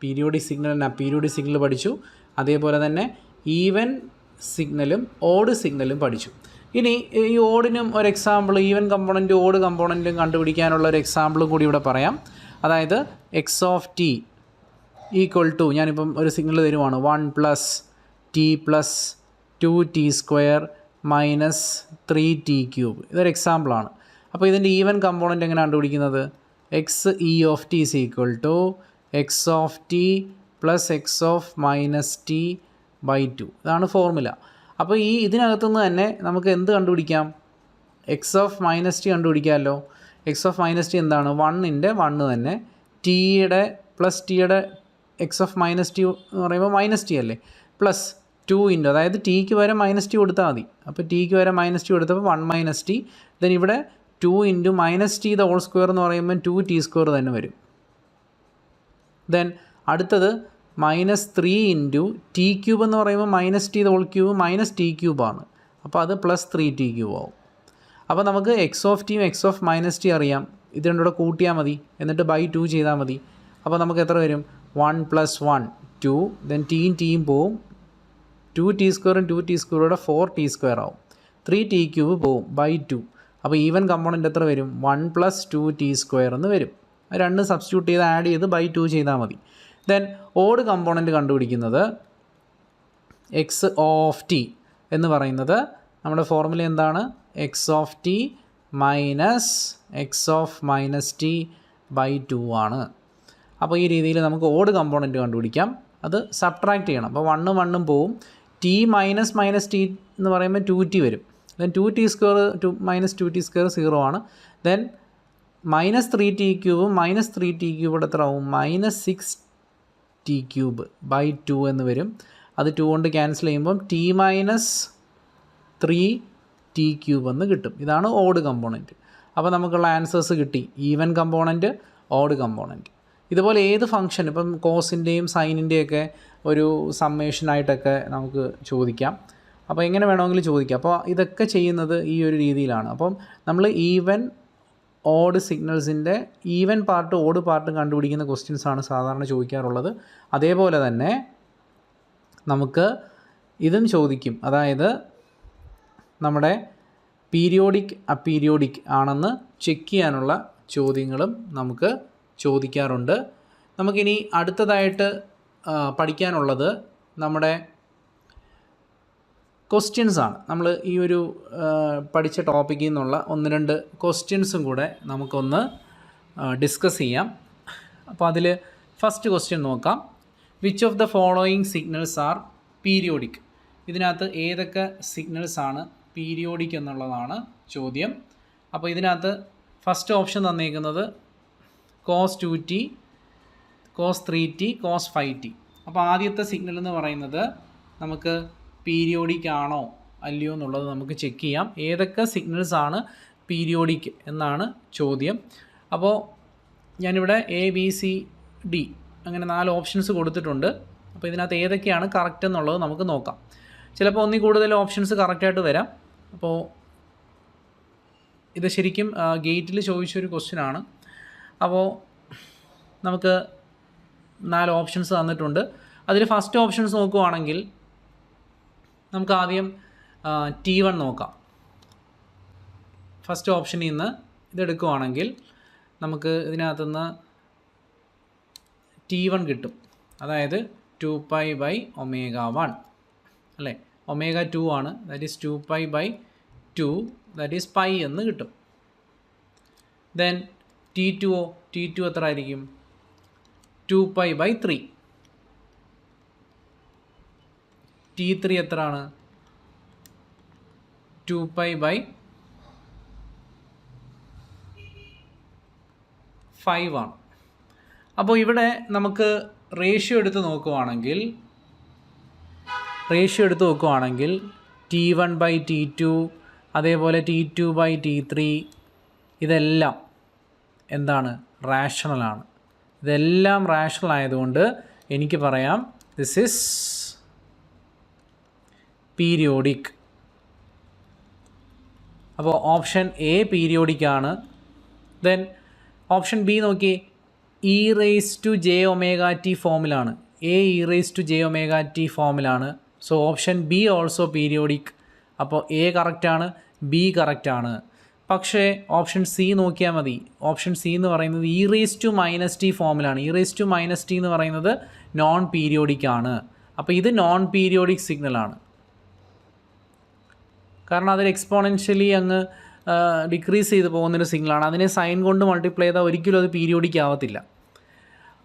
Periodic signal and aperiodic signal പഠിച്ചു. അതേപോലെ തന്നെ ഈവൻ സിഗ്നലും ഓഡ് സിഗ്നലും പഠിച്ചു. ഇനി ഈ ഓഡിനും ഒരു എക്സാമ്പിൾ, ഈവൻ കമ്പോണൻറ്റും ഓഡ് കമ്പോണൻറ്റും കണ്ടുപിടിക്കാനുള്ള ഒരു എക്സാമ്പിളും കൂടി ഇവിടെ പറയാം. അതായത് x of t equal to, ഞാനിപ്പം ഒരു സിഗ്നൽ തരുവാണ്, 1 plus t plus 2t² minus 3t³. ഇതൊരു എക്സാമ്പിളാണ്. അപ്പോൾ ഇതിൻ്റെ ഈവൻ കമ്പോണൻറ്റ് എങ്ങനെ കണ്ടുപിടിക്കുന്നത്, x e of T is equal to X of T plus x of minus T by 2. ഇതാണ് ഫോർമുല. അപ്പോൾ ഇതിനകത്തുനിന്ന് തന്നെ നമുക്ക് എന്ത് കണ്ടുപിടിക്കാം, x of minus t കണ്ടുപിടിക്കാമല്ലോ. X of minus T എന്താണ്, 1ൻ്റെ 1 തന്നെ, ടിയുടെ പ്ലസ് ടിയുടെ എക്സ് ഓഫ് മൈനസ് ടി എന്ന് പറയുമ്പോൾ മൈനസ് ടി അല്ലേ, പ്ലസ് 2 ഇൻറ്റു, അതായത് ടിക്ക് വരെ മൈനസ് ടി കൊടുത്താൽ മതി. അപ്പോൾ ടിക്ക് വരെ മൈനസ് ടി കൊടുത്തപ്പോൾ 1 മൈനസ് ടി. ദെൻ ഇവിടെ 2 into minus T the whole square എന്ന് പറയുമ്പോൾ 2t² തന്നെ വരും. ദെൻ അടുത്തത് മൈനസ് 3 ഇൻറ്റു t³ എന്ന് പറയുമ്പോൾ minus T the whole cube minus t³ ആണ്. അപ്പോൾ അത് പ്ലസ് 3t³ ആവും. അപ്പോൾ നമുക്ക് എക്സ് ഓഫ് ടിയും എക്സ് ഓഫ് മൈനസ് ടി അറിയാം. ഇത് രണ്ടും കൂടെ കൂട്ടിയാൽ മതി, എന്നിട്ട് ബൈ 2 ചെയ്താൽ മതി. അപ്പോൾ നമുക്ക് എത്ര വരും, 1 + 1 2, ദെൻ ടിയും പോവും, 2t² 2t² 4t² ആവും, 3t³ പോവും ബൈ 2. അപ്പോൾ ഈവൻ കമ്പോണൻറ്റ് എത്ര വരും? 1 + 2t² എന്ന് വരും. രണ്ട് സബ്സ്റ്റിറ്റ്യൂട്ട് ചെയ്ത് ആഡ് ചെയ്ത് ബൈ 2 ചെയ്താൽ മതി. ദെൻ ഓഡ് കമ്പോണൻറ്റ് കണ്ടുപിടിക്കുന്നത് എക്സ് ഓഫ് ടി എന്ന് പറയുന്നത് നമ്മുടെ ഫോർമുല എന്താണ്? X of T minus X of minus T by 2 ആണ്. അപ്പോൾ ഈ രീതിയിൽ നമുക്ക് ഓഡ് കമ്പോണൻറ്റ് കണ്ടുപിടിക്കാം. അത് സബ്ട്രാക്ട് ചെയ്യണം. അപ്പോൾ 1ഉം 1ഉം പോവും. ടി മൈനസ് ടി എന്ന് പറയുമ്പോൾ 2t വരും. ദെൻ 2t² മൈനസ് 2t² 0 ആണ്. ദെൻ -3t³ -3t³ എത്ര ആവും? -6t³ ബൈ 2 എന്ന് വരും. അത് 2 കൊണ്ട് ക്യാൻസൽ ചെയ്യുമ്പം t - 3t³ എന്ന് കിട്ടും. ഇതാണ് ഓഡ് കമ്പോണൻറ്റ്. അപ്പോൾ നമുക്കുള്ള ആൻസേഴ്സ് കിട്ടി. Even component, odd component. ഇതുപോലെ ഏത് ഫംഗ്ഷൻ, ഇപ്പം കോസിൻ്റെയും സൈനിൻ്റെയൊക്കെ ഒരു സമ്മേഷനായിട്ടൊക്കെ നമുക്ക് ചോദിക്കാം. അപ്പോൾ എങ്ങനെ വേണമെങ്കിലും ചോദിക്കാം. അപ്പോൾ ഇതൊക്കെ ചെയ്യുന്നത് ഈ ഒരു രീതിയിലാണ്. അപ്പം നമ്മൾ ഈവൻ ഓഡ് സിഗ്നൽസിൻ്റെ ഈവൻ പാർട്ട് ഓഡ് പാർട്ട് കണ്ടുപിടിക്കുന്ന ക്വസ്റ്റ്യൻസാണ് സാധാരണ ചോദിക്കാറുള്ളത്. അതേപോലെ തന്നെ നമുക്ക് ഇതും ചോദിക്കും. അതായത് നമ്മുടെ പീരിയോഡിക് അപ്പീരിയോഡിക് ആണെന്ന് ചെക്ക് ചെയ്യാനുള്ള ചോദ്യങ്ങളും നമുക്ക് ചോദിക്കാറുണ്ട്. നമുക്കിനി അടുത്തതായിട്ട് പഠിക്കാനുള്ളത് നമ്മുടെ ക്വസ്റ്റ്യൻസാണ്. നമ്മൾ ഈ ഒരു പഠിച്ച ടോപ്പിക്കിൽ നിന്നുള്ള 1-2 ക്വസ്റ്റ്യൻസും കൂടെ നമുക്കൊന്ന് ഡിസ്കസ് ചെയ്യാം. അപ്പോൾ അതിൽ ഫസ്റ്റ് ക്വസ്റ്റ്യൻ നോക്കാം. Which of the following signals are periodic? ഇതിനകത്ത് ഏതൊക്കെ സിഗ്നൽസാണ് പീരിയോഡിക് എന്നുള്ളതാണ് ചോദ്യം. അപ്പോൾ ഇതിനകത്ത് ഫസ്റ്റ് ഓപ്ഷൻ തന്നേക്കുന്നത് cos 2t, cos 3t, cos 5t. അപ്പോൾ ആദ്യത്തെ സിഗ്നൽ എന്ന് പറയുന്നത് നമുക്ക് പീരിയോഡിക് ആണോ അല്ലയോ എന്നുള്ളത് നമുക്ക് ചെക്ക് ചെയ്യാം. ഏതൊക്കെ സിഗ്നൽസ് ആണ് പീരിയോഡിക് എന്നാണ് ചോദ്യം. അപ്പോൾ ഞാനിവിടെ ABCD അങ്ങനെ 4 ഓപ്ഷൻസ് കൊടുത്തിട്ടുണ്ട്. അപ്പോൾ ഇതിനകത്ത് ഏതൊക്കെയാണ് കറക്റ്റ് എന്നുള്ളത് നമുക്ക് നോക്കാം. ചിലപ്പോൾ ഒന്നിൽ കൂടുതൽ ഓപ്ഷൻസ് കറക്റ്റായിട്ട് വരാം. അപ്പോൾ ഇത് ശരിക്കും ഗേറ്റിൽ ചോദിച്ചൊരു ക്വസ്റ്റ്യനാണ്. അപ്പോൾ നമുക്ക് 4 ഓപ്ഷൻസ് തന്നിട്ടുണ്ട്. അതിൽ ഫസ്റ്റ് ഓപ്ഷൻസ് നോക്കുവാണെങ്കിൽ നമുക്ക് ആദ്യം T1 നോക്കാം. ഫസ്റ്റ് ഓപ്ഷനിൽ നിന്ന് ഇതെടുക്കുവാണെങ്കിൽ നമുക്ക് ഇതിനകത്തുനിന്ന് T1 കിട്ടും. അതായത് 2π/ω1 അല്ലേ? ω2 ആണ്. That is 2π/2 that is pi എന്ന് കിട്ടും. ദെൻ T2 എത്ര ആയിരിക്കും? 2π/3. T3 എത്രയാണ്? 2π/5 ആണ്. അപ്പോൾ ഇവിടെ നമുക്ക് റേഷ്യോ എടുത്ത് നോക്കുവാണെങ്കിൽ T1/T2 അതേപോലെ T2/T3 ഇതെല്ലാം എന്താണ്? റാഷണലാണ്. ഇതെല്ലാം റാഷണൽ ആയതുകൊണ്ട് എനിക്ക് പറയാം ദിസ് ഈസ് പീരിയോഡിക്. അപ്പോൾ ഓപ്ഷൻ എ പീരിയോഡിക് ആണ്. ദെൻ ഓപ്ഷൻ ബി നോക്കി, e⁻j⍵t ഫോമിലാണ്. e⁻j⍵t ഫോമിലാണ്. So option B also periodic. അപ്പോൾ എ കറക്റ്റാണ്, ബി കറക്റ്റാണ്. പക്ഷേ ഓപ്ഷൻ സി നോക്കിയാൽ മതി. ഓപ്ഷൻ സി എന്ന് പറയുന്നത് e⁻t ഫോമിലാണ്. e⁻t എന്ന് പറയുന്നത് നോൺ പീരിയോഡിക് ആണ്. അപ്പോൾ ഇത് നോൺ പീരിയോഡിക് സിഗ്നലാണ്. കാരണം അതിൽ എക്സ്പോണൻഷ്യലി അങ്ങ് ഡിക്രീസ് ചെയ്ത് പോകുന്നൊരു സിഗ്നലാണ്. അതിനെ സൈൻ കൊണ്ട് മൾട്ടിപ്ലൈ ചെയ്താൽ ഒരിക്കലും അത് പീരിയോഡിക് ആവത്തില്ല.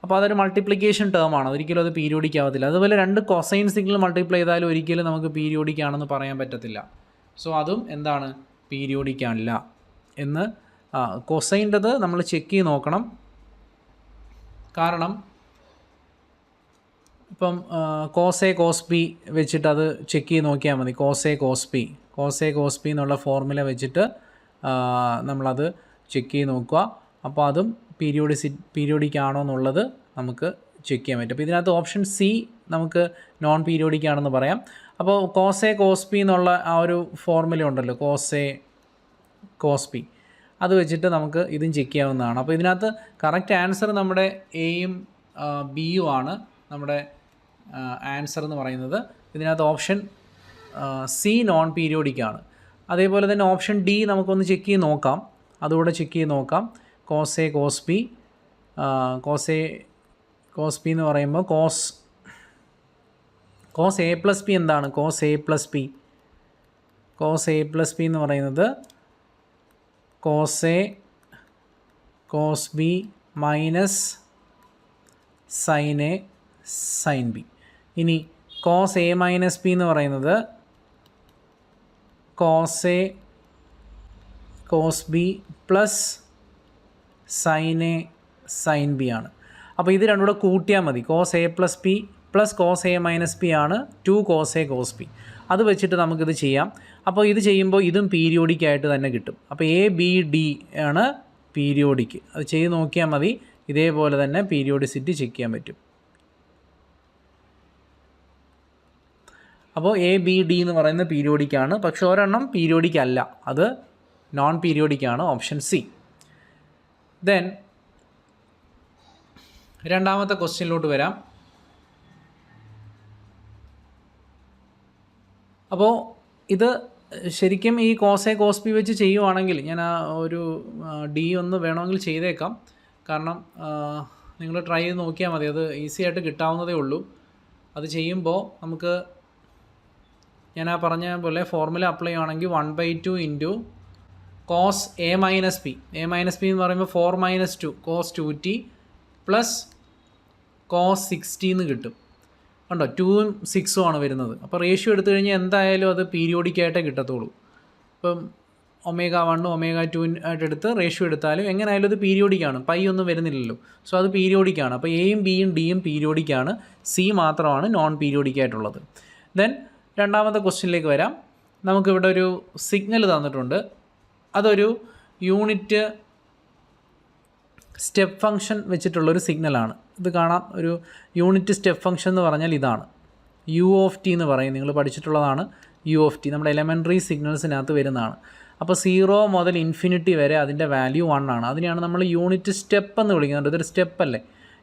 അപ്പോൾ അതൊരു മൾട്ടിപ്ലിക്കേഷൻ ടേം ആണ്. ഒരിക്കലും അത് പീരിയോഡിക് ആവത്തില്ല. അതുപോലെ 2 കൊസൈൻ സിഗ്നൽ മൾട്ടിപ്ലൈ ചെയ്താലും ഒരിക്കലും നമുക്ക് പീരിയോഡിക് ആണെന്ന് പറയാൻ പറ്റത്തില്ല. സോ അതും എന്താണ്? പീരിയോഡിക് അല്ല എന്ന്. കൊസൈൻ്റെത് നമ്മൾ ചെക്ക് ചെയ്ത് നോക്കണം. കാരണം ഇപ്പം കോസ് എ കോസ് ബി വെച്ചിട്ട് അത് ചെക്ക് ചെയ്ത് നോക്കിയാൽ മതി. കോസ് എ കോസ് ബി എന്നുള്ള ഫോർമുല വെച്ചിട്ട് നമ്മളത് ചെക്ക് ചെയ്ത് നോക്കുക. അപ്പോൾ അതും പീരിയോഡിക് ആണോ എന്നുള്ളത് നമുക്ക് ചെക്ക് ചെയ്യാൻ പറ്റും. അപ്പോൾ ഇതിനകത്ത് ഓപ്ഷൻ സി നമുക്ക് നോൺ പീരിയോഡിക് ആണെന്ന് പറയാം. അപ്പോൾ കോസ് എ കോസ് ബി എന്നുള്ള ആ ഒരു ഫോർമുല ഉണ്ടല്ലോ, കോസ് എ കോസ് ബി, അത് വെച്ചിട്ട് നമുക്ക് ഇതും ചെക്ക് ചെയ്യാവുന്നതാണ്. അപ്പോൾ ഇതിനകത്ത് കറക്റ്റ് ആൻസർ നമ്മുടെ എയും ബിയും ആണ് നമ്മുടെ ആൻസർ എന്ന് പറയുന്നത്. ഇതിനകത്ത് ഓപ്ഷൻ സി നോൺ പീരിയോഡിക് ആണ്. അതേപോലെ തന്നെ ഓപ്ഷൻ ഡി നമുക്കൊന്ന് ചെക്ക് ചെയ്ത് നോക്കാം, അതുകൂടെ ചെക്ക് ചെയ്ത് നോക്കാം. Cos A cos B, cos B എന്ന് പറയുമ്പോൾ കോസ് എ പ്ലസ് ബി എന്താണ്? കോസ് എ പ്ലസ് ബി എന്ന് പറയുന്നത് cos A cos B minus sine A sine B. ഇനി കോസ് എ മൈനസ് ബി എന്ന് പറയുന്നത് cos A cos B plus sine A sine B ആണ്. അപ്പോൾ ഇത് രണ്ടും കൂടെ കൂട്ടിയാൽ മതി. Cos A plus B plus cos A minus B ആണ് 2 കോസ് എ കോസ് ബി. അത് വെച്ചിട്ട് നമുക്കിത് ചെയ്യാം. അപ്പോൾ ഇത് ചെയ്യുമ്പോൾ ഇതും പീരിയോഡിക് ആയിട്ട് തന്നെ കിട്ടും. അപ്പോൾ എ ബി ഡി ആണ് പീരിയോഡിക്. അത് ചെയ്ത് നോക്കിയാൽ മതി. ഇതേപോലെ തന്നെ പീരിയോഡിസിറ്റി ചെക്ക് ചെയ്യാൻ പറ്റും. അപ്പോൾ എ ബി ഡി എന്ന് പറയുന്നത് പീരിയോഡിക് ആണ്, പക്ഷെ ഒരെണ്ണം പീരിയോഡിക് അല്ല, അത് നോൺ പീരിയോഡിക് ആണ്, ഓപ്ഷൻ സി. ദെൻ രണ്ടാമത്തെ ക്വസ്റ്റ്യനിലോട്ട് വരാം. അപ്പോൾ ഇത് ശരിക്കും ഈ കോസ് എ കോസ് ബി വെച്ച് ചെയ്യുവാണെങ്കിൽ ഞാൻ ആ ഒരു ഡി ഒന്ന് വേണമെങ്കിൽ ചെയ്തേക്കാം. കാരണം നിങ്ങൾ ട്രൈ ചെയ്ത് നോക്കിയാൽ മതി, അത് ഈസി ആയിട്ട് കിട്ടാവുന്നതേ ഉള്ളൂ. അത് ചെയ്യുമ്പോൾ നമുക്ക് ഞാൻ ആ പറഞ്ഞ പോലെ ഫോർമുല അപ്ലൈ ചെയ്യുകയാണെങ്കിൽ 1/2 into cos A minus B എന്ന് പറയുമ്പോൾ 4 - 2 കോസ് 2t പ്ലസ് കോസ് 60 എന്ന് കിട്ടും. കണ്ടോ, 2ഉം 6ഉം ആണ് വരുന്നത്. അപ്പോൾ റേഷ്യോ എടുത്തു കഴിഞ്ഞാൽ എന്തായാലും അത് പീരിയോഡിക്കായിട്ടേ കിട്ടത്തുള്ളൂ. ഇപ്പം ω1 ω2 ആയിട്ട് എടുത്ത് റേഷ്യോ എടുത്താലും എങ്ങനെയായാലും അത് പീരിയോഡിക്കാണ്, പൈ ഒന്നും വരുന്നില്ലല്ലോ. സോ അത് പീരിയോഡിക്കാണ്. അപ്പോൾ എയും ബിയും ഡിയും പീരിയോഡിക്കാണ്, സി മാത്രമാണ് നോൺ പീരിയോഡിക്കായിട്ടുള്ളത്. ദെൻ രണ്ടാമത്തെ ക്വസ്റ്റ്യനിലേക്ക് വരാം. നമുക്കിവിടെ ഒരു സിഗ്നൽ തന്നിട്ടുണ്ട്. അതൊരു യൂണിറ്റ് സ്റ്റെപ്പ് ഫംഗ്ഷൻ വെച്ചിട്ടുള്ളൊരു സിഗ്നലാണ്. ഇത് കാണാം, ഒരു യൂണിറ്റ് സ്റ്റെപ്പ് ഫംഗ്ഷൻ എന്ന് പറഞ്ഞാൽ ഇതാണ് u(t) എന്ന് പറയും. നിങ്ങൾ പഠിച്ചിട്ടുള്ളതാണ് u(t). നമ്മുടെ എലമെൻ്ററി സിഗ്നൽസിനകത്ത് വരുന്നതാണ്. അപ്പോൾ 0 മുതൽ ഇൻഫിനിറ്റി വരെ അതിൻ്റെ വാല്യൂ 1 ആണ്. അതിനെയാണ് നമ്മൾ യൂണിറ്റ് സ്റ്റെപ്പ് എന്ന് വിളിക്കുന്നത്. ഇതൊരു സ്റ്റെപ്പ് അല്ലേ,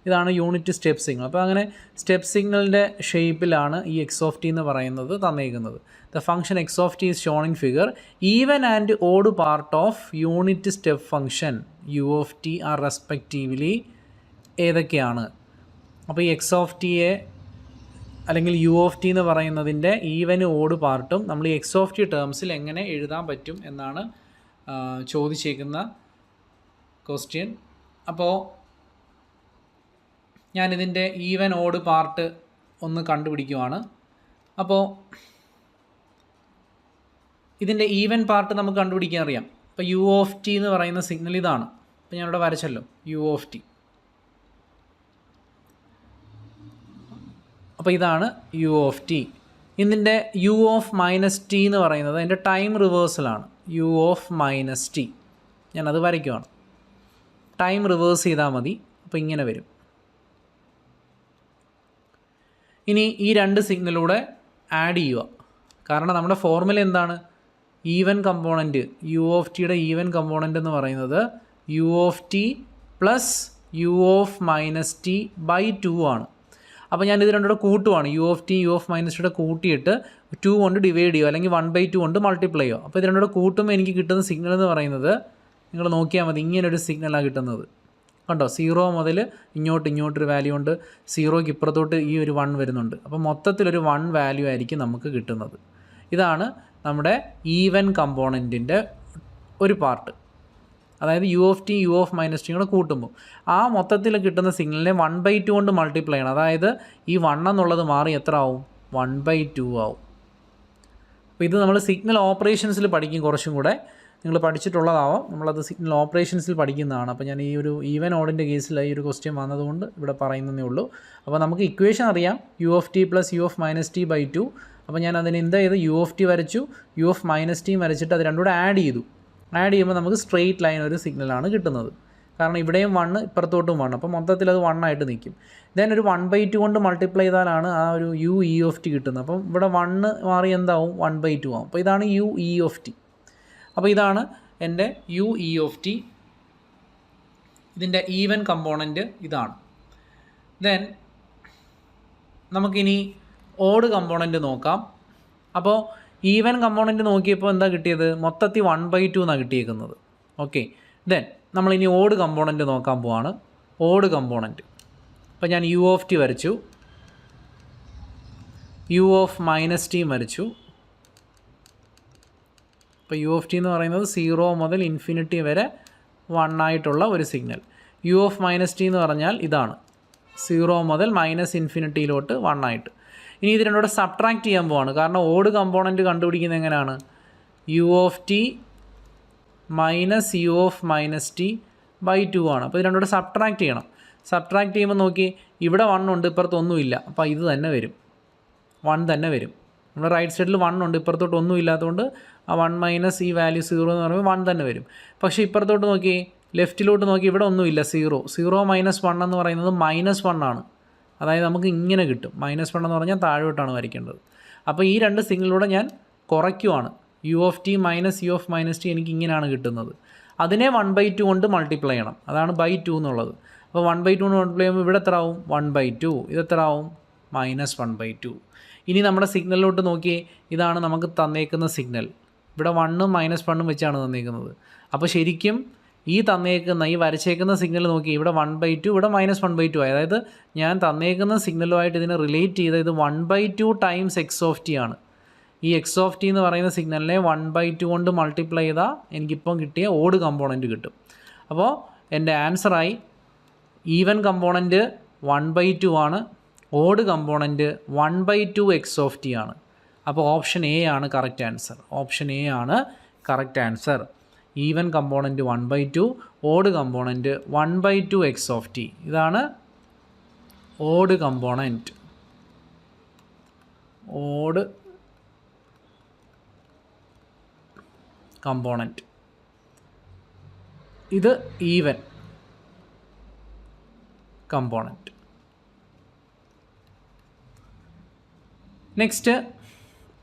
ഇതാണ് യൂണിറ്റ് സ്റ്റെപ്പ് സിഗ്നൽ. അപ്പോൾ അങ്ങനെ സ്റ്റെപ്പ് സിഗ്നലിൻ്റെ ഷേപ്പിലാണ് ഈ x(t) എന്ന് പറയുന്നത് തന്നേക്കുന്നത്. The function x(t) is shown in figure. Even and odd part of unit step function u(t) are respectively ഏതൊക്കെയാണ്? അപ്പോൾ ഈ x(t)യെ അല്ലെങ്കിൽ u(t) എന്ന് പറയുന്നതിൻ്റെ ഈവനും ഓഡ് പാർട്ടും നമ്മൾ ഈ x(t) ടേംസിൽ എങ്ങനെ എഴുതാൻ പറ്റും എന്നാണ് ചോദിച്ചേക്കുന്ന ക്വസ്റ്റ്യൻ. അപ്പോൾ ഞാനിതിൻ്റെ ഈവൻ ഓഡ് പാർട്ട് ഒന്ന് കണ്ടുപിടിക്കുവാണ്. അപ്പോൾ ഇതിൻ്റെ ഈവൻ പാർട്ട് നമുക്ക് കണ്ടുപിടിക്കാൻ അറിയാം. അപ്പോൾ u(t) എന്ന് പറയുന്ന സിഗ്നൽ ഇതാണ്. അപ്പോൾ ഞാനിവിടെ വരച്ചല്ലോ u(t). അപ്പോൾ ഇതാണ് u(t). ഇതിൻ്റെ u(-t) എന്ന് പറയുന്നത് അതിൻ്റെ ടൈം റിവേഴ്സലാണ്. u(-t) ഞാനത് വരയ്ക്കുവാണ്. ടൈം റിവേഴ്സ് ചെയ്താൽ മതി. അപ്പോൾ ഇങ്ങനെ വരും. ഇനി ഈ രണ്ട് സിഗ്നലൂടെ ആഡ് ചെയ്യുക. കാരണം നമ്മുടെ ഫോർമുല എന്താണ്? ഈവൻ കമ്പോണൻറ്റ്, u(t)യുടെ ഈവൻ കമ്പോണൻ്റ് എന്ന് പറയുന്നത് u(t) പ്ലസ് u(-t)/2 ആണ്. അപ്പോൾ ഞാൻ ഇത് രണ്ടുകൂടെ കൂട്ടുവാണ്. u(t) u(-t) കൂട്ടിയിട്ട് 2 കൊണ്ട് ഡിവൈഡ് ചെയ്യുക, അല്ലെങ്കിൽ 1/2 കൊണ്ട് മൾട്ടിപ്ലൈ ചെയ്യുക. അപ്പോൾ ഇത് രണ്ടുകൂടെ കൂട്ടുമ്പോൾ എനിക്ക് കിട്ടുന്ന സിഗ്നൽ എന്ന് പറയുന്നത് നിങ്ങൾ നോക്കിയാൽ മതി, ഇങ്ങനൊരു സിഗ്നലാണ് കിട്ടുന്നത്. കണ്ടോ, 0 മുതൽ ഇങ്ങോട്ടൊരു വാല്യൂ ഉണ്ട്, 0ക്ക് ഇപ്പുറത്തോട്ട് ഈ ഒരു 1 വരുന്നുണ്ട്. അപ്പോൾ മൊത്തത്തിലൊരു 1 വാല്യൂ ആയിരിക്കും നമുക്ക് കിട്ടുന്നത്. ഇതാണ് നമ്മുടെ ഈവൻ കമ്പോണൻറ്റിൻ്റെ ഒരു പാർട്ട്. അതായത് u(t) u(-t) കൂടെ കൂട്ടുമ്പോൾ ആ മൊത്തത്തിൽ കിട്ടുന്ന സിഗ്നലിനെ 1/2 കൊണ്ട് മൾട്ടിപ്ലൈ ചെയ്യണം. അതായത് ഈ 1 എന്നുള്ളത് മാറി എത്ര ആവും? 1/2 ആവും. അപ്പോൾ ഇത് നമ്മൾ സിഗ്നൽ ഓപ്പറേഷൻസിൽ പഠിക്കും. കുറച്ചും കൂടെ നിങ്ങൾ പഠിച്ചിട്ടുള്ളതാവാം, നമ്മളത് സിഗ്നൽ ഓപ്പറേഷൻസിൽ പഠിക്കുന്നതാണ്. അപ്പോൾ ഞാൻ ഈ ഒരു ഈവൻ ഓഡിൻ്റെ കേസിൽ ഈ ഒരു ക്വസ്റ്റ്യൻ വന്നതുകൊണ്ട് ഇവിടെ പറയുന്നതേ ഉള്ളൂ. അപ്പോൾ നമുക്ക് ഇക്വേഷൻ അറിയാം, u(t) പ്ലസ് u(-t)/2. അപ്പോൾ ഞാൻ അതിന് എന്താ ചെയ്ത് u(t) വരച്ചു, u(-t) വരച്ചിട്ട് അത് രണ്ടുകൂടെ ആഡ് ചെയ്യുമ്പോൾ നമുക്ക് സ്ട്രെയിറ്റ് ലൈൻ ഒരു സിഗ്നലാണ് കിട്ടുന്നത്. കാരണം ഇവിടെയും 1 ഇപ്പുറത്തോട്ടും 1, അപ്പോൾ മൊത്തത്തിൽ അത് 1 ആയിട്ട് നിൽക്കും. ദെൻ ഒരു 1/2 കൊണ്ട് മൾട്ടിപ്ലൈ ചെയ്താലാണ് ആ ഒരു u(e)(t) കിട്ടുന്നത്. അപ്പം ഇവിടെ 1 മാറി എന്താവും? 1/2 ആവും. അപ്പോൾ ഇതാണ് u(e)(t). അപ്പോൾ ഇതാണ് എൻ്റെ u(e)(t). ഇതിൻ്റെ ഈവൻ കമ്പോണൻറ്റ് ഇതാണ്. ദെൻ നമുക്കിനി ഓഡ് കമ്പോണൻറ്റ് നോക്കാം. അപ്പോൾ ഈവൻ കമ്പോണൻറ്റ് നോക്കിയപ്പോൾ എന്താ കിട്ടിയത്? മൊത്തത്തിൽ 1/2 എന്നാണ് കിട്ടിയേക്കുന്നത്. ഓക്കെ, ദെൻ നമ്മളിനി ഓഡ് കമ്പോണൻറ്റ് നോക്കാൻ പോവാണ്. ഓഡ് കമ്പോണൻറ്റ്, അപ്പോൾ ഞാൻ യു ഓഫ് ടി വരച്ചു, യു ഓഫ് മൈനസ് ടി വരച്ചു. ഇപ്പോൾ യു ഓഫ് ടി എന്ന് പറയുന്നത് 0 മുതൽ ഇൻഫിനിറ്റി വരെ 1 ആയിട്ടുള്ള ഒരു signal. U of minus T എന്ന് പറഞ്ഞാൽ ഇതാണ്, 0 മുതൽ മൈനസ് ഇൻഫിനിറ്റിയിലോട്ട് 1 ആയിട്ട്. ഇനി ഇത് രണ്ടോടെ സബ്ട്രാക്ട് ചെയ്യാൻ പോവാണ്. കാരണം ഓഡ് കമ്പോണൻറ്റ് കണ്ടുപിടിക്കുന്നത് എങ്ങനെയാണ്? U of T minus U of minus T by 2 ആണ്. അപ്പോൾ ഇത് രണ്ടോടെ സബ്ട്രാക്ട് ചെയ്യണം. സബ്ട്രാക്ട് ചെയ്യുമ്പോൾ നോക്കി, ഇവിടെ 1 ഉണ്ട്, ഇപ്പുറത്തൊന്നുമില്ല, അപ്പോൾ ഇത് തന്നെ വരും, 1 തന്നെ വരും. നമ്മുടെ റൈറ്റ് സൈഡിൽ 1 ഉണ്ട്, ഇപ്പുറത്തോട്ട് ഒന്നും ഇല്ലാത്തതുകൊണ്ട് ആ 1 മൈനസ് ഈ വാല്യൂ 0 എന്ന് പറയുമ്പോൾ 1 തന്നെ വരും. പക്ഷേ ഇപ്പുറത്തോട്ട് നോക്കി, ലെഫ്റ്റിലോട്ട് നോക്കി, ഇവിടെ ഒന്നുമില്ല, 0 മൈനസ് 1 എന്ന് പറയുന്നത് -1 ആണ്. അതായത് നമുക്ക് ഇങ്ങനെ കിട്ടും. -1 എന്ന് പറഞ്ഞാൽ താഴോട്ടാണ് വരയ്ക്കേണ്ടത്. അപ്പോൾ ഈ രണ്ട് സിഗ്നലിലൂടെ ഞാൻ കുറയ്ക്കുവാണ്. U of T minus U of minus t എനിക്ക് ഇങ്ങനെയാണ് കിട്ടുന്നത്. അതിനെ 1/2 കൊണ്ട് മൾട്ടിപ്ലൈ ചെയ്യണം. അതാണ് /2 എന്നുള്ളത്. അപ്പോൾ 1/2 കൊണ്ട് മൾട്ടിപ്ലൈ ചെയ്യുമ്പോൾ ഇവിടെ എത്ര ആവും? 1/2. ഇത് എത്ര ആവും? -1/2. ഇനി നമ്മുടെ സിഗ്നലിലോട്ട് നോക്കിയേ, ഇതാണ് നമുക്ക് തന്നേക്കുന്ന സിഗ്നൽ. ഇവിടെ 1ഉം -1ഉം വെച്ചാണ് തന്നേക്കുന്നത്. അപ്പോൾ ശരിക്കും ഈ തന്നേക്കുന്ന, ഈ വരച്ചേക്കുന്ന സിഗ്നൽ നോക്കി, ഇവിടെ 1/2, ഇവിടെ -1/2 ആയി. അതായത് ഞാൻ തന്നേക്കുന്ന സിഗ്നലുമായിട്ട് ഇതിനെ റിലേറ്റ് ചെയ്ത ഇത് 1/2 ടൈംസ് എക്സ് ഓഫ് ടി ആണ്. ഈ എക്സ് ഓഫ് ടി എന്ന് പറയുന്ന സിഗ്നലിനെ 1/2 കൊണ്ട് മൾട്ടിപ്ലൈ ചെയ്താൽ എനിക്കിപ്പം കിട്ടിയ ഓഡ് കമ്പോണൻറ്റ് കിട്ടും. അപ്പോൾ എൻ്റെ ആൻസറായി ഈവൻ കമ്പോണൻറ്റ് 1/2 ആണ്, odd component 1/2 X of T ആണ്. അപ്പോൾ ഓപ്ഷൻ എ ആണ് കറക്റ്റ് ആൻസർ. ഓപ്ഷൻ എ ആണ് correct answer. Even component 1/2, odd component 1/2 X of T. ഇതാണ് ഓഡ് കമ്പോണൻറ്റ്. Odd component. ഇത് ഈവൻ കമ്പോണൻറ്റ്. നെക്സ്റ്റ്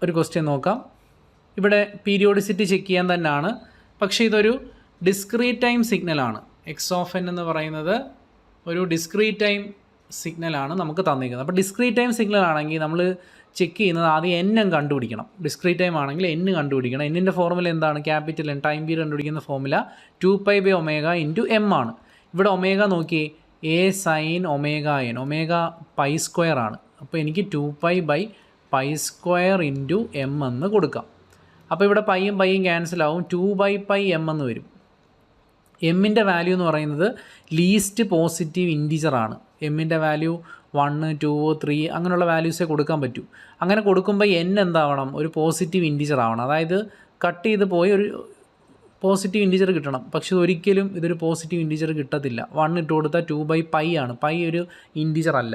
ഒരു ക്വസ്റ്റ്യൻ നോക്കാം. ഇവിടെ പീരിയോഡിസിറ്റി ചെക്ക് ചെയ്യാൻ തന്നെയാണ്, പക്ഷേ ഇതൊരു ഡിസ്ക്രീറ്റ് ടൈം സിഗ്നലാണ്. എക്സ് ഓഫ് എൻ എന്ന് പറയുന്നത് ഒരു ഡിസ്ക്രീറ്റ് ടൈം സിഗ്നലാണ് നമുക്ക് തന്നിരിക്കുന്നത്. അപ്പോൾ ഡിസ്ക്രീറ്റ് ടൈം സിഗ്നൽ ആണെങ്കിൽ നമ്മൾ ചെക്ക് ചെയ്യുന്നത് ആദ്യം എൻ കണ്ടുപിടിക്കണം. ഡിസ്ക്രീറ്റ് ടൈം ആണെങ്കിൽ എൻ കണ്ടുപിടിക്കണം. എന്നിൻ്റെ ഫോർമുല എന്താണ്? Capital n. ടൈം പീരീഡ് കണ്ടുപിടിക്കുന്ന ഫോർമുല 2π/ω ഇൻറ്റു എം ആണ്. ഇവിടെ ഒമേഗ നോക്കി, a sine omega n, omega π² ആണ്. അപ്പോൾ എനിക്ക് 2π/π² ഇൻറ്റു എം എന്ന് കൊടുക്കാം. അപ്പോൾ ഇവിടെ പൈയും ക്യാൻസലാവും, 2/πm എന്ന് വരും. എമ്മിൻ്റെ വാല്യൂ എന്ന് പറയുന്നത് ലീസ്റ്റ് പോസിറ്റീവ് ഇൻറ്റിജറാണ്. എമ്മിൻ്റെ വാല്യൂ 1, 2, 3 അങ്ങനെയുള്ള വാല്യൂസേ കൊടുക്കാൻ പറ്റൂ. അങ്ങനെ കൊടുക്കുമ്പോൾ എൻ എന്താവണം? ഒരു പോസിറ്റീവ് ഇൻറ്റിജർ ആവണം. അതായത് കട്ട് ചെയ്ത് പോയി ഒരു പോസിറ്റീവ് ഇൻറ്റിജർ കിട്ടണം. പക്ഷേ ഒരിക്കലും ഇതൊരു പോസിറ്റീവ് ഇൻറ്റിജർ കിട്ടത്തില്ല. 1 ഇട്ട് കൊടുത്താൽ 2/π ആണ്. പൈ ഒരു ഇൻറ്റിജർ അല്ല.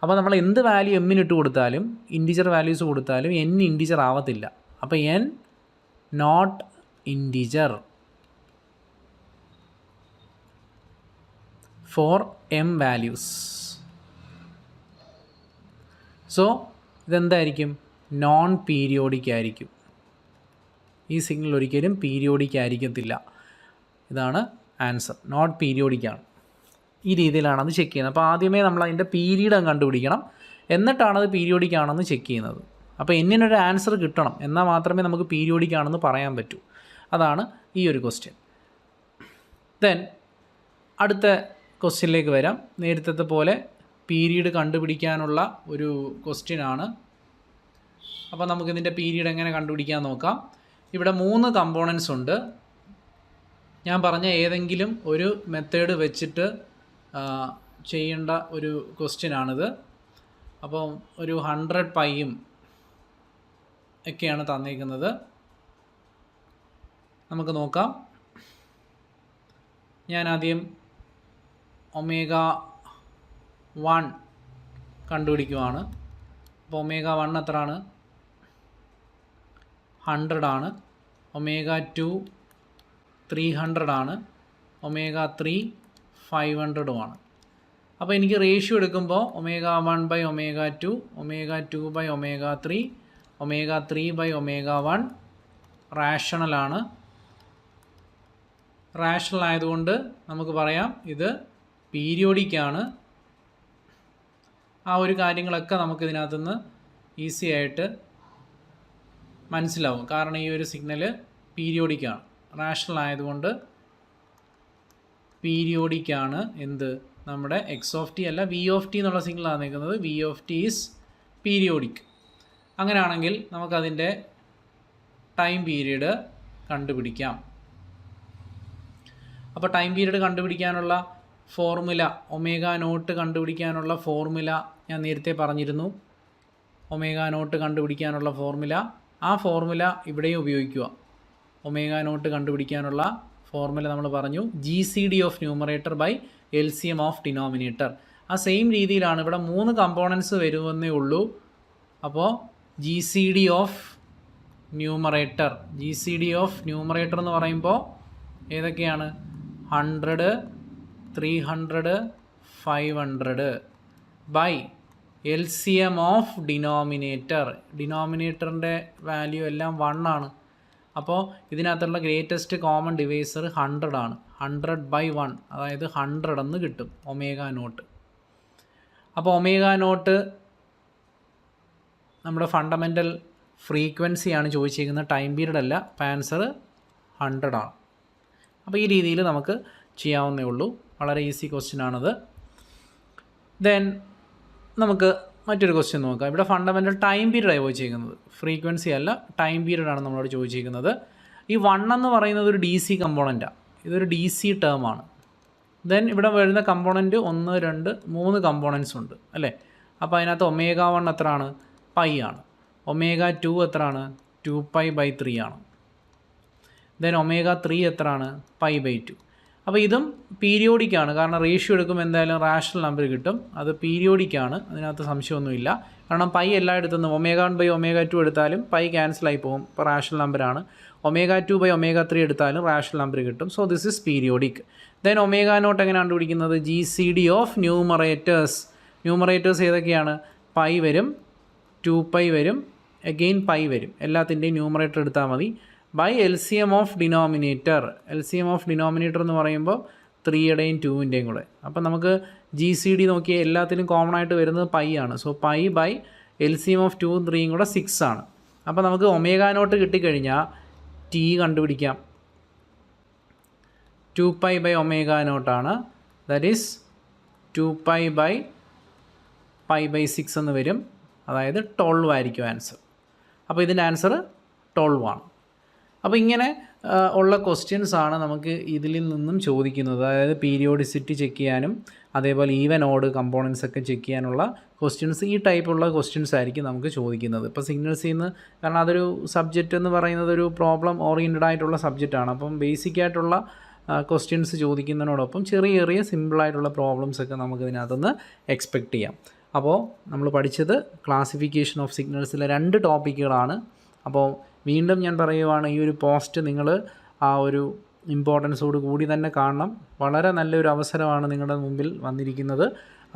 അപ്പോൾ നമ്മൾ എന്ത് വാല്യൂ എമ്മിന് ഇട്ട് കൊടുത്താലും, ഇൻറ്റിജർ വാല്യൂസ് കൊടുത്താലും എൻ ഇൻറ്റിജർ ആവത്തില്ല. അപ്പോൾ n not integer for m values. So ഇതെന്തായിരിക്കും? നോൺ പീരിയോഡിക് ആയിരിക്കും. ഈ സിഗ്നൽ ഒരിക്കലും പീരിയോഡിക് ആയിരിക്കത്തില്ല. ഇതാണ് ആൻസർ, നോട്ട് പീരിയോഡിക് ആണ്. ഈ രീതിയിലാണ് അത് ചെക്ക് ചെയ്യുന്നത്. അപ്പോൾ ആദ്യമേ നമ്മൾ അതിൻ്റെ പീരീഡ് കണ്ടുപിടിക്കണം, എന്നിട്ടാണ് അത് പീരിയോഡിക് ആണെന്ന് ചെക്ക് ചെയ്യുന്നത്. അപ്പോൾ എന്നിനൊരു ആൻസർ കിട്ടണം, എന്നാൽ മാത്രമേ നമുക്ക് പീരിയോഡിക് ആണെന്ന് പറയാൻ പറ്റൂ. അതാണ് ഈ ഒരു ക്വസ്റ്റ്യൻ. ദെൻ അടുത്ത ക്വസ്റ്റ്യനിലേക്ക് വരാം. നേരത്തെ പോലെ പീരീഡ് കണ്ടുപിടിക്കാനുള്ള ഒരു ക്വസ്റ്റ്യനാണ്. അപ്പോൾ നമുക്കിതിൻ്റെ പീരീഡ് എങ്ങനെ കണ്ടുപിടിക്കാൻ നോക്കാം. ഇവിടെ 3 കമ്പോണൻസ് ഉണ്ട്. ഞാൻ പറഞ്ഞ ഏതെങ്കിലും ഒരു മെത്തേഡ് വെച്ചിട്ട് ചെയ്യേണ്ട ഒരു ക്വസ്റ്റ്യനാണിത്. അപ്പം ഒരു 100π ഒക്കെയാണ് തന്നിരിക്കുന്നത്. നമുക്ക് നോക്കാം. ഞാൻ ആദ്യം ω1 കണ്ടുപിടിക്കുവാണ്. അപ്പോൾ ω1 എത്രയാണ്? 100 ആണ്. ω2 300 ആണ്. ω3 500 ആണ്. അപ്പോൾ എനിക്ക് റേഷ്യോ എടുക്കുമ്പോൾ ω1/ω2, ω2/ω3, ω3/ω1 റാഷണലാണ്. റാഷണൽ ആയതുകൊണ്ട് നമുക്ക് പറയാം ഇത് പീരിയോഡിക്കാണ്. ആ ഒരു കാര്യങ്ങളൊക്കെ നമുക്കിതിനകത്തുനിന്ന് ഈസി ആയിട്ട് മനസ്സിലാവും. കാരണം ഈ ഒരു സിഗ്നൽ പീരിയോഡിക്കാണ്, റാഷണൽ ആയതുകൊണ്ട് പീരിയോഡിക്കാണ്. എന്ത് നമ്മുടെ എക്സ് ഓഫ് ടി അല്ല വി ഓഫ് ടി എന്നുള്ള സിഗ്നലാണ് നിൽക്കുന്നത്. V of T is periodic. അങ്ങനെയാണെങ്കിൽ നമുക്കതിൻ്റെ ടൈം പീരീഡ് കണ്ടുപിടിക്കാം. അപ്പോൾ ടൈം പീരീഡ് കണ്ടുപിടിക്കാനുള്ള ഫോർമുല, ഒമേഗ നോട്ട് കണ്ടുപിടിക്കാനുള്ള ഫോർമുല ഞാൻ നേരത്തെ പറഞ്ഞിരുന്നു. ഒമേഗ നോട്ട് കണ്ടുപിടിക്കാനുള്ള ഫോർമുല, ആ ഫോർമുല ഇവിടെയും ഉപയോഗിക്കുക. ഒമേഗ നോട്ട് കണ്ടുപിടിക്കാനുള്ള ഫോർമുല നമ്മൾ പറഞ്ഞു, GCD of numerator by LCM of denominator. ആ സെയിം രീതിയിലാണ് ഇവിടെ 3 കമ്പോണൻസ് വരുമെന്നേ ഉള്ളൂ. അപ്പോൾ GCD of numerator, GCD of numerator എന്ന് പറയുമ്പോൾ ഏതൊക്കെയാണ്? 100, 300, 500 ബൈ LCM ഓഫ് ഡിനോമിനേറ്റർ. ഡിനോമിനേറ്ററിൻ്റെ വാല്യൂ എല്ലാം 1 ആണ്. അപ്പോൾ ഇതിനകത്തുള്ള ഗ്രേറ്റസ്റ്റ് കോമൺ ഡിവൈസർ 100 ആണ്. 100/1, അതായത് 100 എന്ന് കിട്ടും ഒമേഗ നോട്ട്. അപ്പോൾ ഒമേഗ നോട്ട് നമ്മുടെ ഫണ്ടമെൻ്റൽ ഫ്രീക്വൻസിയാണ് ചോദിച്ചിരിക്കുന്നത്, ടൈം പീരീഡ് അല്ല. അപ്പോൾ ആൻസർ 100 ആണ്. അപ്പോൾ ഈ രീതിയിൽ നമുക്ക് ചെയ്യാവുന്നേ ഉള്ളൂ. വളരെ ഈസി ക്വസ്റ്റ്യൻ ആണത്. ദെൻ നമുക്ക് മറ്റൊരു ക്വസ്റ്റ്യൻ നോക്കാം. ഇവിടെ ഫണ്ടമെൻ്റൽ ടൈം പീരീഡാണ് ചോദിച്ചിരിക്കുന്നത്, ഫ്രീക്വൻസി അല്ല, ടൈം പീരീഡാണ് നമ്മളോട് ചോദിച്ചിരിക്കുന്നത്. ഈ 1 എന്ന് പറയുന്നത് ഒരു DC കമ്പോണൻറ്റാണ്, ഇതൊരു DC ടേമാണ്. ദെൻ ഇവിടെ വരുന്ന കമ്പോണൻറ്റ് 1, 2, 3 കമ്പോണൻസ് ഉണ്ട് അല്ലേ. അപ്പോൾ അതിനകത്ത് ω1 എത്രയാണ്? പൈ ആണ്. ω2 എത്രയാണ്? 2π/3 ആണ്. ദെൻ ω3 എത്രയാണ്? π/2. അപ്പോൾ ഇതും പീരിയോഡിക്കാണ്, കാരണം റേഷ്യോ എടുക്കുമ്പോൾ എന്തായാലും റാഷണൽ നമ്പർ കിട്ടും. അത് പീരിയോഡിക്കാണ്, അതിനകത്ത് സംശയമൊന്നുമില്ല. കാരണം പൈ എല്ലായിടത്തുനിന്നും ω1/ω2 എടുത്താലും പൈ ക്യാൻസലായി പോകും, ഇപ്പോൾ റാഷണൽ നമ്പറാണ്. ω2/ω3 എടുത്താലും റാഷണൽ നമ്പർ കിട്ടും. So this is periodic. Then omega naught എങ്ങനെ കണ്ടുപിടിക്കുന്നത്? GCD of numerators. ന്യൂമറേറ്റേഴ്സ് ഏതൊക്കെയാണ്? പൈ വരും, 2π വരും, അഗെയിൻ പൈ വരും. എല്ലാത്തിൻ്റെയും ന്യൂമറേറ്റർ എടുത്താൽ മതി. By LCM of denominator. LCM of denominator എന്ന് പറയുമ്പോൾ 3യുടെയും 2ൻ്റെയും കൂടെ. അപ്പം നമുക്ക് GCD നോക്കിയാൽ എല്ലാത്തിനും കോമൺ ആയിട്ട് വരുന്നത് പൈ ആണ്. So pi by LCM of 2ഉം 3യും കൂടെ 6 ആണ്. അപ്പോൾ നമുക്ക് ഒമേഗ നോട്ട് കിട്ടിക്കഴിഞ്ഞാൽ T കണ്ടുപിടിക്കാം. 2π/ω0 ആണ്. ദാറ്റ് ഈസ് 2π/π/6 എന്ന് വരും. അതായത് 12 ആയിരിക്കും ആൻസർ. അപ്പോൾ ഇതിൻ്റെ ആൻസർ 12 ആണ്. അപ്പോൾ ഇങ്ങനെ ഉള്ള ക്വസ്റ്റ്യൻസ് ആണ് നമുക്ക് ഇതിൽ നിന്നും ചോദിക്കുന്നത്. അതായത് പീരിയോഡിസിറ്റി ചെക്ക് ചെയ്യാനും അതേപോലെ ഈവൻ ഓഡ് കമ്പോണൻസ് ഒക്കെ ചെക്ക് ചെയ്യാനുള്ള ക്വസ്റ്റ്യൻസ്, ഈ ടൈപ്പുള്ള ക്വസ്റ്റ്യൻസ് ആയിരിക്കും നമുക്ക് ചോദിക്കുന്നത്. ഇപ്പോൾ സിഗ്നൽസിൽ നിന്ന്, കാരണം അതൊരു സബ്ജക്റ്റ് എന്ന് പറയുന്നത് ഒരു പ്രോബ്ലം ഓറിയൻറ്റഡ് ആയിട്ടുള്ള സബ്ജക്റ്റാണ്. അപ്പം ബേസിക് ആയിട്ടുള്ള ക്വസ്റ്റ്യൻസ് ചോദിക്കുന്നതിനോടൊപ്പം ചെറിയ ചെറിയ സിമ്പിളായിട്ടുള്ള പ്രോബ്ലംസ് ഒക്കെ നമുക്ക് ഇതിനകത്തുനിന്ന് എക്സ്പെക്റ്റ് ചെയ്യാം. അപ്പോൾ നമ്മൾ പഠിച്ചത് ക്ലാസിഫിക്കേഷൻ ഓഫ് സിഗ്നൽസിലെ 2 ടോപ്പിക്കുകളാണ്. അപ്പോൾ വീണ്ടും ഞാൻ പറയുവാണ്, ഈ ഒരു പോസ്റ്റ് നിങ്ങൾ ആ ഒരു ഇമ്പോർട്ടൻസോട് കൂടി തന്നെ കാണണം. വളരെ നല്ലൊരു അവസരമാണ് നിങ്ങളുടെ മുമ്പിൽ വന്നിരിക്കുന്നത്.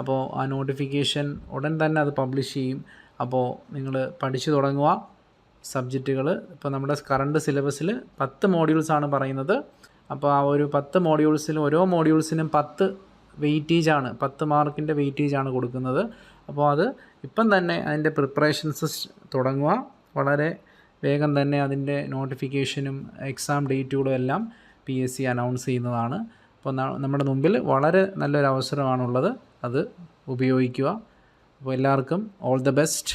അപ്പോൾ ആ നോട്ടിഫിക്കേഷൻ ഉടൻ തന്നെ അത് പബ്ലിഷ് ചെയ്യും. അപ്പോൾ നിങ്ങൾ പഠിച്ചു തുടങ്ങുക സബ്ജക്റ്റുകൾ. ഇപ്പോൾ നമ്മുടെ കറണ്ട് സിലബസിൽ 10 മോഡ്യൂൾസാണ് പറയുന്നത്. അപ്പോൾ ആ ഒരു 10 മോഡ്യൂൾസിലും ഓരോ മോഡ്യൂൾസിനും 10 വെയിറ്റേജാണ്, 10 മാർക്കിൻ്റെ വെയിറ്റേജാണ് കൊടുക്കുന്നത്. അപ്പോൾ അത് ഇപ്പം തന്നെ അതിൻ്റെ പ്രിപ്പറേഷൻസ് തുടങ്ങുക. വളരെ വേഗം തന്നെ അതിൻ്റെ നോട്ടിഫിക്കേഷനും എക്സാം ഡേറ്റുകളും എല്ലാം PSC അനൗൺസ് ചെയ്യുന്നതാണ്. അപ്പോൾ നമ്മുടെ മുമ്പിൽ വളരെ നല്ലൊരു അവസരമാണുള്ളത്, അത് ഉപയോഗിക്കുക. അപ്പോൾ എല്ലാവർക്കും ഓൾ ദ ബെസ്റ്റ്.